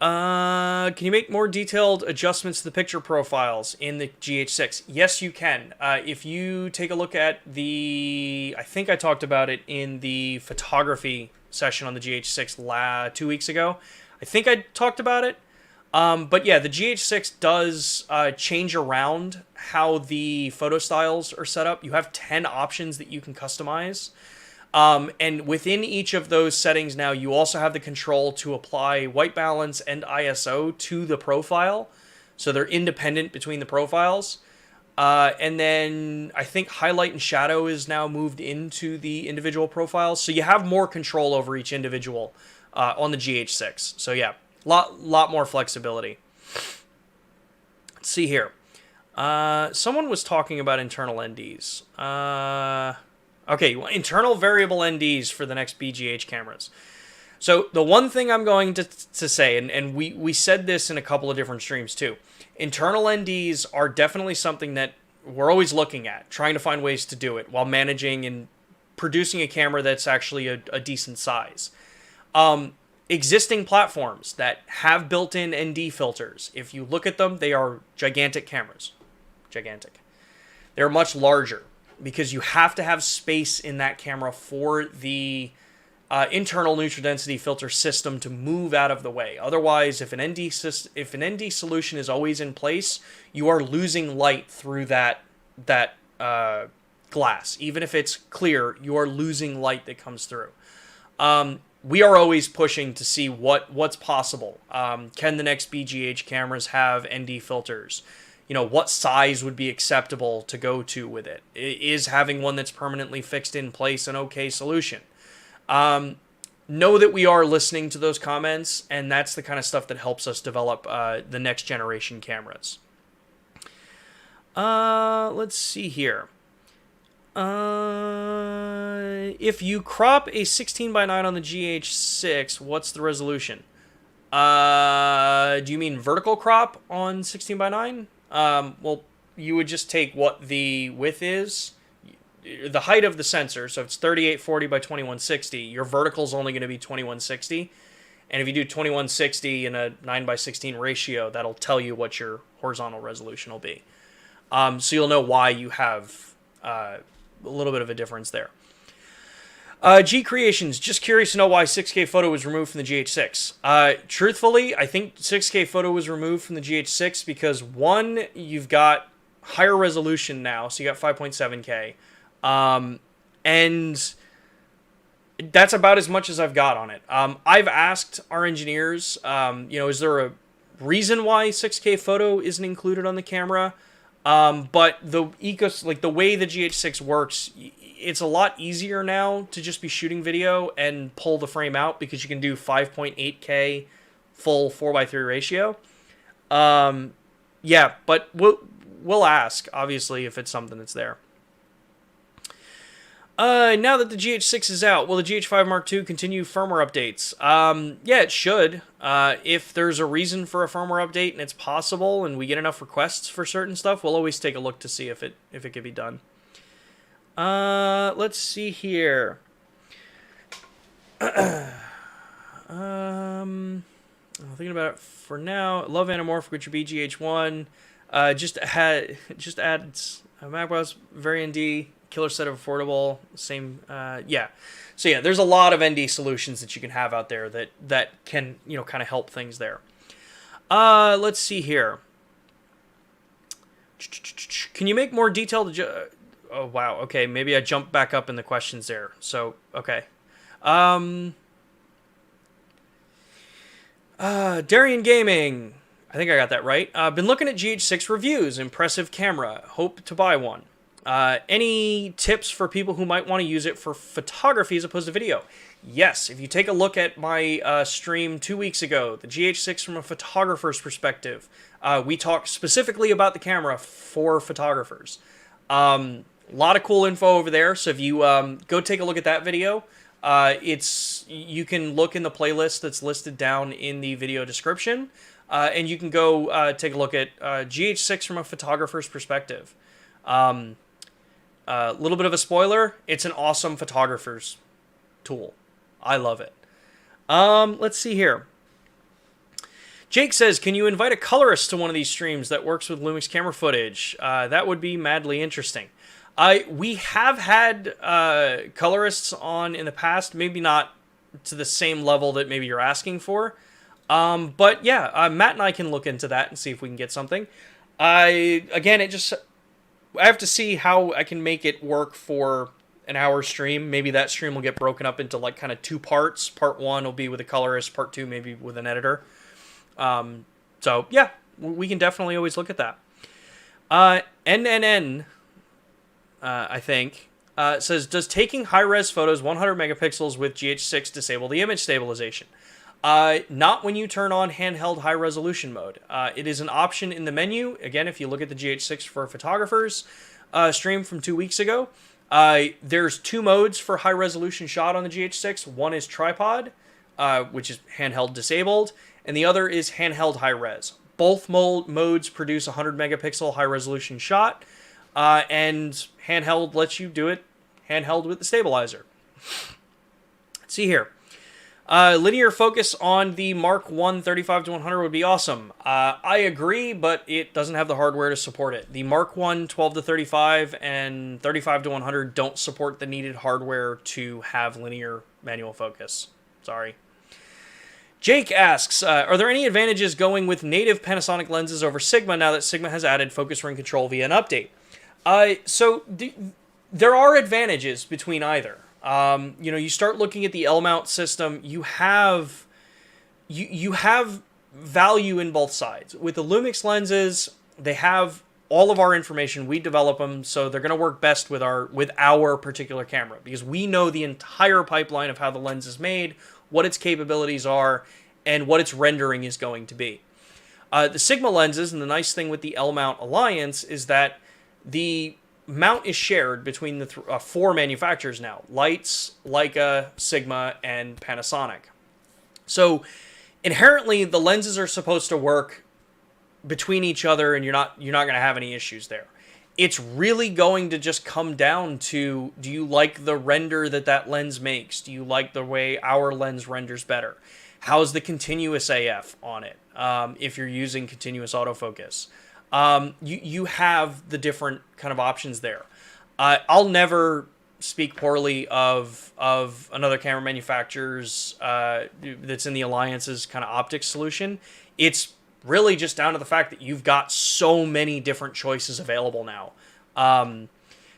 Can you make more detailed adjustments to the picture profiles in the GH6? Yes, you can. If you take a look at I think I talked about it in the photography session on the GH6 2 weeks ago. I think I talked about it. But yeah, the GH6 does change around how the photo styles are set up. You have 10 options that you can customize. And within each of those settings now, you also have the control to apply white balance and ISO to the profile. So they're independent between the profiles. And then I think highlight and shadow is now moved into the individual profiles. So you have more control over each individual on the GH6. So yeah, lot more flexibility. Let's see here. Someone was talking about internal NDs. Okay, internal variable NDs for the next BGH cameras. So the one thing I'm going to say, and we said this in a couple of different streams too, internal NDs are definitely something that we're always looking at, trying to find ways to do it while managing and producing a camera that's actually a decent size. Existing platforms that have built-in ND filters, if you look at them, they are gigantic cameras. Gigantic. They're much larger because you have to have space in that camera for the internal neutral density filter system to move out of the way. Otherwise, if an ND solution is always in place, you are losing light through that glass. Even if it's clear, you are losing light that comes through. We are always pushing to see what's possible. Can the next BGH cameras have ND filters? You know, what size would be acceptable to go to with it? Is having one that's permanently fixed in place an okay solution? Know that we are listening to those comments, and that's the kind of stuff that helps us develop the next generation cameras. Let's see here. If you crop a 16:9 on the GH6, what's the resolution? Do you mean vertical crop on 16:9? Well, you would just take what the width is, the height of the sensor, so it's 3840 by 2160. Your vertical is only going to be 2160, and if you do 2160 in a 9:16 ratio, that'll tell you what your horizontal resolution will be. So you'll know why you have a little bit of a difference there. G Creations, just curious to know why 6K photo was removed from the GH6. Truthfully, I think 6K photo was removed from the GH6 because, one, you've got higher resolution now, so you got 5.7K. And that's about as much as I've got on it. I've asked our engineers, is there a reason why 6K photo isn't included on the camera? But the way the GH6 works, it's a lot easier now to just be shooting video and pull the frame out because you can do 5.8K full 4:3 ratio. Yeah, but we'll ask, obviously, if it's something that's there. Now that the GH6 is out, will the GH5 Mark II continue firmware updates? Yeah, it should. If there's a reason for a firmware update and it's possible and we get enough requests for certain stuff, we'll always take a look to see if it can be done. Let's see here. I'm thinking about it for now. Love anamorphic with your BGH1. Just adds MacBook's very ND. Killer set of affordable, same, yeah. So yeah, there's a lot of ND solutions that you can have out there that can, kind of help things there. Let's see here. Can you make more detailed, oh wow, okay, maybe I jumped back up in the questions there. So, okay. Darian Gaming, I think I got that right. Been looking at GH6 reviews, impressive camera, hope to buy one. Any tips for people who might want to use it for photography as opposed to video? Yes, if you take a look at my stream 2 weeks ago, the GH6 from a photographer's perspective, we talked specifically about the camera for photographers. A lot of cool info over there, so if you go take a look at that video, you can look in the playlist that's listed down in the video description, and you can go take a look at GH6 from a photographer's perspective. A little bit of a spoiler, it's an awesome photographer's tool. I love it. Let's see here. Jake says, can you invite a colorist to one of these streams that works with Lumix camera footage? That would be madly interesting. We have had colorists on in the past, maybe not to the same level that maybe you're asking for. But yeah, Matt and I can look into that and see if we can get something. Again, I have to see how I can make it work for an hour stream. Maybe that stream will get broken up into like kind of 2 parts. Part 1 will be with a colorist. Part 2 maybe with an editor. So yeah, we can definitely always look at that. NNN, I think, says, does taking high-res photos 100 megapixels with GH6 disable the image stabilization? Not when you turn on handheld high-resolution mode. It is an option in the menu. Again, if you look at the GH6 for photographers stream from 2 weeks ago, there's 2 modes for high-resolution shot on the GH6. One is tripod, which is handheld disabled, and the other is handheld high-res. Both modes produce 100 megapixel high-resolution shot, and handheld lets you do it handheld with the stabilizer. Let's see here. Linear focus on the Mark 1 35 to 100 would be awesome. I agree, but it doesn't have the hardware to support it. The Mark 1 12 to 35 and 35 to 100 don't support the needed hardware to have linear manual focus. Sorry. Jake asks, are there any advantages going with native Panasonic lenses over Sigma now that Sigma has added focus ring control via an update? There are advantages between either. You start looking at the L mount system, you have value in both sides. With the LUMIX lenses, they have all of our information. We develop them, so they're going to work best with our particular camera because we know the entire pipeline of how the lens is made, what its capabilities are, and what its rendering is going to be. The Sigma lenses, and the nice thing with the L mount alliance is that the mount is shared between the 4 manufacturers now: Lights, Leica, Sigma, and Panasonic. So inherently the lenses are supposed to work between each other, and you're not going to have any issues there. It's really going to just come down to, do you like the render that lens makes? Do you like the way our lens renders better? How's the continuous AF on it? If you're using continuous autofocus. You have the different kind of options there. I'll never speak poorly of another camera manufacturer's that's in the Alliance's kind of optics solution. It's really just down to the fact that you've got so many different choices available now.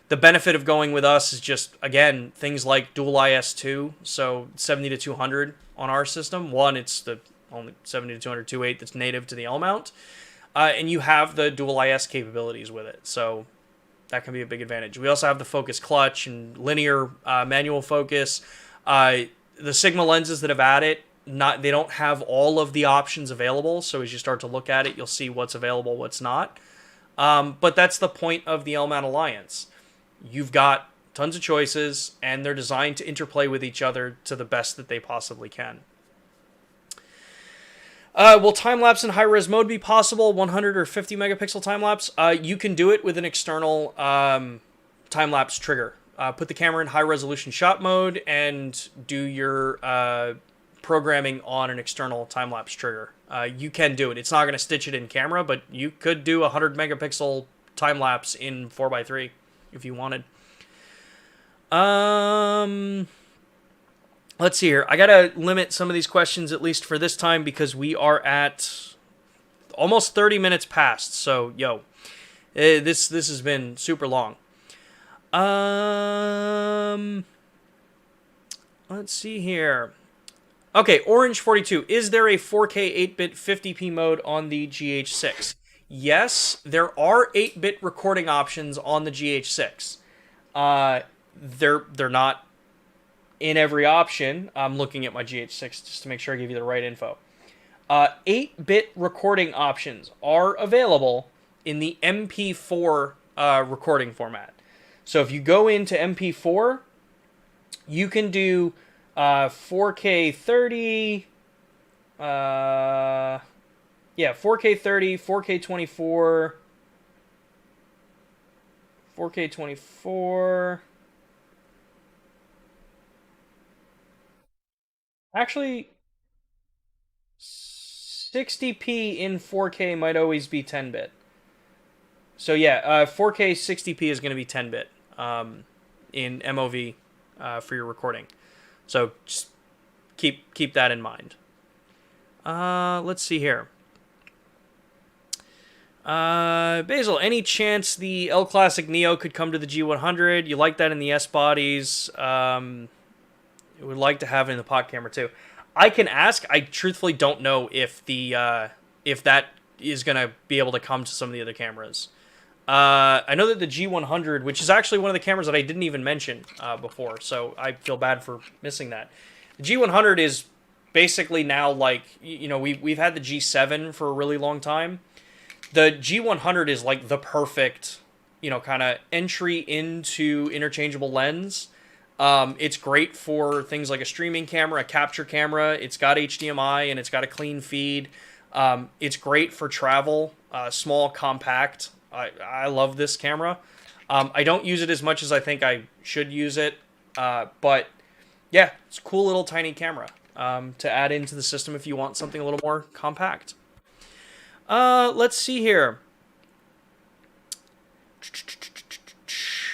The benefit of going with us is just, again, things like dual IS2, so 70 to 200 on our system. One, it's the only 70 to 200 2.8 that's native to the L mount. And you have the dual IS capabilities with it, so that can be a big advantage. We also have the focus clutch and linear manual focus. The Sigma lenses that have added, they don't have all of the options available, so as you start to look at it, you'll see what's available, what's not. But that's the point of the L-mount Alliance. You've got tons of choices, and they're designed to interplay with each other to the best that they possibly can. Will time-lapse in high-res mode be possible? 100 or 50 megapixel time-lapse? You can do it with an external time-lapse trigger. Put the camera in high-resolution shot mode and do your programming on an external time-lapse trigger. You can do it. It's not going to stitch it in camera, but you could do a 100 megapixel time-lapse in 4x3 if you wanted. Let's see here. I got to limit some of these questions, at least for this time, because we are at almost 30 minutes past. So, this has been super long. Let's see here. Okay, Orange42. Is there a 4K 8-bit 50p mode on the GH6? Yes, there are 8-bit recording options on the GH6. They're not in every option. I'm looking at my GH6 just to make sure I give you the right info. 8-bit recording options are available in the MP4 recording format. So if you go into MP4, you can do 4K 30, 4K 30, 4K 24, 4K 24. Actually, 60p in 4K might always be 10-bit. So 4K 60p is going to be 10-bit in MOV for your recording. So just keep that in mind. Let's see here. Basil, any chance the L Classic Neo could come to the G100? You like that in the S bodies? Would like to have it in the pot camera too. I can ask. I truthfully don't know if that is going to be able to come to some of the other cameras. I know that the G100, which is actually one of the cameras that I didn't even mention before, so I feel bad for missing that. The G100 is basically now like, you know, we've had the G7 for a really long time. The G100 is like the perfect, you know, kind of entry into interchangeable lens. It's great for things like a streaming camera, a capture camera. It's got HDMI and it's got a clean feed. It's great for travel, small, compact. I love this camera. I don't use it as much as I think I should use it, but yeah, it's a cool little tiny camera to add into the system if you want something a little more compact. Let's see here.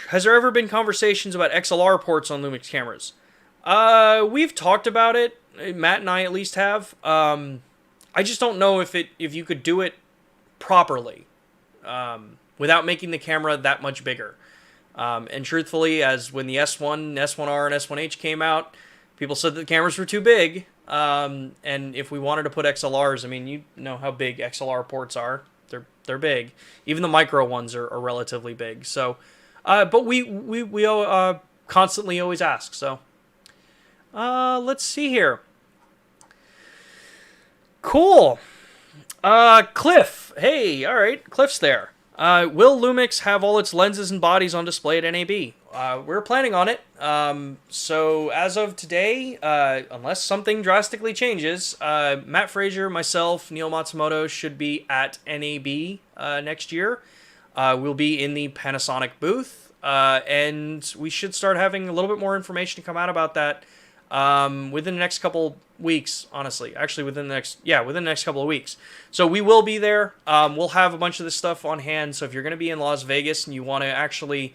Has there ever been conversations about XLR ports on Lumix cameras? We've talked about it. Matt and I at least have. I just don't know if you could do it properly without making the camera that much bigger. And truthfully, as when the S1, S1R, and S1H came out, people said that the cameras were too big. And if we wanted to put XLRs, I mean, you know how big XLR ports are. They're big. Even the micro ones are relatively big. So, but we constantly always ask. So, let's see here. Cool. Cliff. Hey, all right. Cliff's there. Will Lumix have all its lenses and bodies on display at NAB? We're planning on it. So as of today, unless something drastically changes, Matt Frazier, myself, Neil Matsumoto should be at NAB next year. We'll be in the Panasonic booth, and we should start having a little bit more information to come out about that within the next couple weeks, honestly. Actually, within the next couple of weeks. So we will be there. We'll have a bunch of this stuff on hand. So if you're going to be in Las Vegas and you want to actually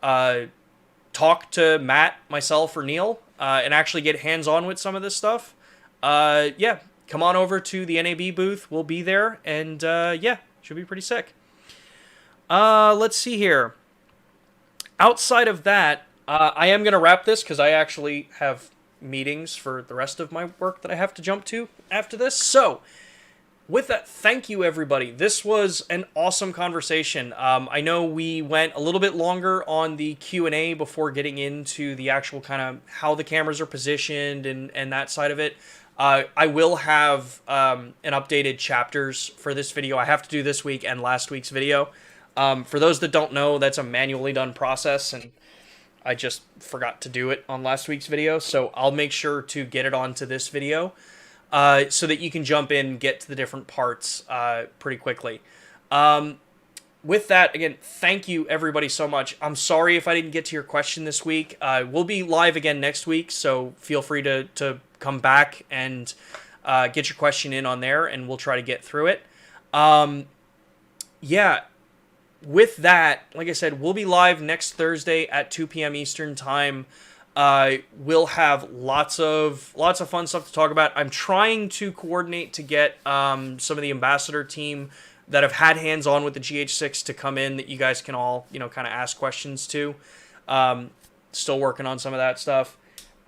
talk to Matt, myself, or Neil, and actually get hands-on with some of this stuff, yeah, come on over to the NAB booth. We'll be there, and yeah, should be pretty sick. Let's see here. Outside of that, I am going to wrap this because I actually have meetings for the rest of my work that I have to jump to after this. So, with that, thank you, everybody. This was an awesome conversation. I know we went a little bit longer on the Q&A before getting into the actual kind of how the cameras are positioned and that side of it. I will have an updated chapters for this video. I have to do this week and last week's video. For those that don't know, that's a manually done process, and I just forgot to do it on last week's video, so I'll make sure to get it onto this video so that you can jump in and get to the different parts pretty quickly. With that, again, thank you everybody so much. I'm sorry if I didn't get to your question this week. We'll be live again next week, so feel free to come back and get your question in on there, and we'll try to get through it. Yeah. With that, like I said, we'll be live next Thursday at 2 p.m. Eastern Time. We'll have lots of fun stuff to talk about. I'm trying to coordinate to get some of the ambassador team that have had hands-on with the GH6 to come in that you guys can all, you know, kind of ask questions to. Still working on some of that stuff.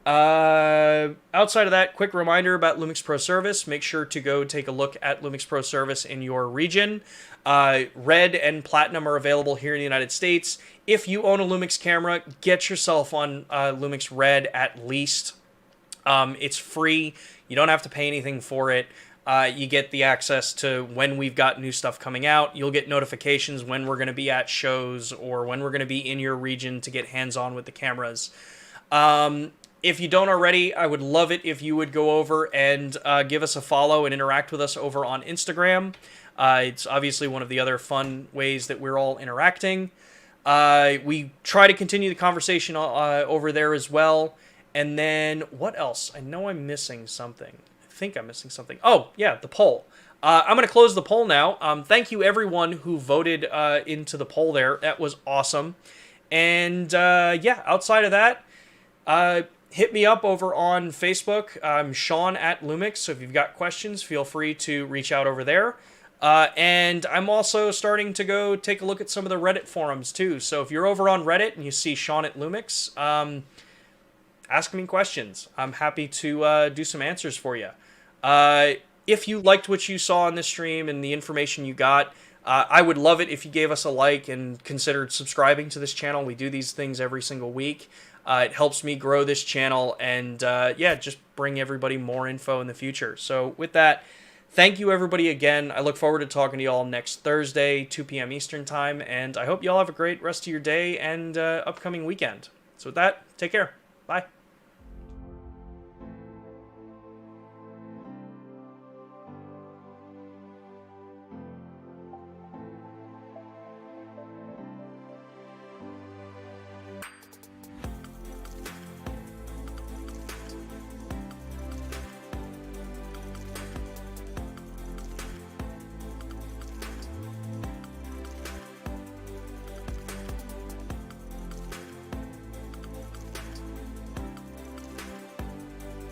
Outside of that, quick reminder about Lumix Pro Service. Make sure to go take a look at Lumix Pro Service in your region. Red and Platinum are available here in the United States. If you own a Lumix camera, get yourself on Lumix Red at least. It's free. You don't have to pay anything for it. You get the access to when we've got new stuff coming out. You'll get notifications when we're going to be at shows or when we're going to be in your region to get hands-on with the cameras. If you don't already, I would love it if you would go over and give us a follow and interact with us over on Instagram. It's obviously one of the other fun ways that we're all interacting. We try to continue the conversation over there as well. And then, what else? I know I'm missing something. I think I'm missing something. Oh, yeah, the poll. I'm going to close the poll now. Thank you, everyone who voted into the poll there. That was awesome. And, yeah, outside of that, hit me up over on Facebook. I'm Sean at Lumix, so if you've got questions, feel free to reach out over there. And I'm also starting to go take a look at some of the Reddit forums, too. So if you're over on Reddit and you see Sean at Lumix, ask me questions. I'm happy to do some answers for you. If you liked what you saw on this stream and the information you got, I would love it if you gave us a like and considered subscribing to this channel. We do these things every single week. It helps me grow this channel and, yeah, just bring everybody more info in the future. So with that, thank you everybody again. I look forward to talking to you all next Thursday, 2 p.m. Eastern Time, and I hope you all have a great rest of your day and upcoming weekend. So with that, take care. Bye.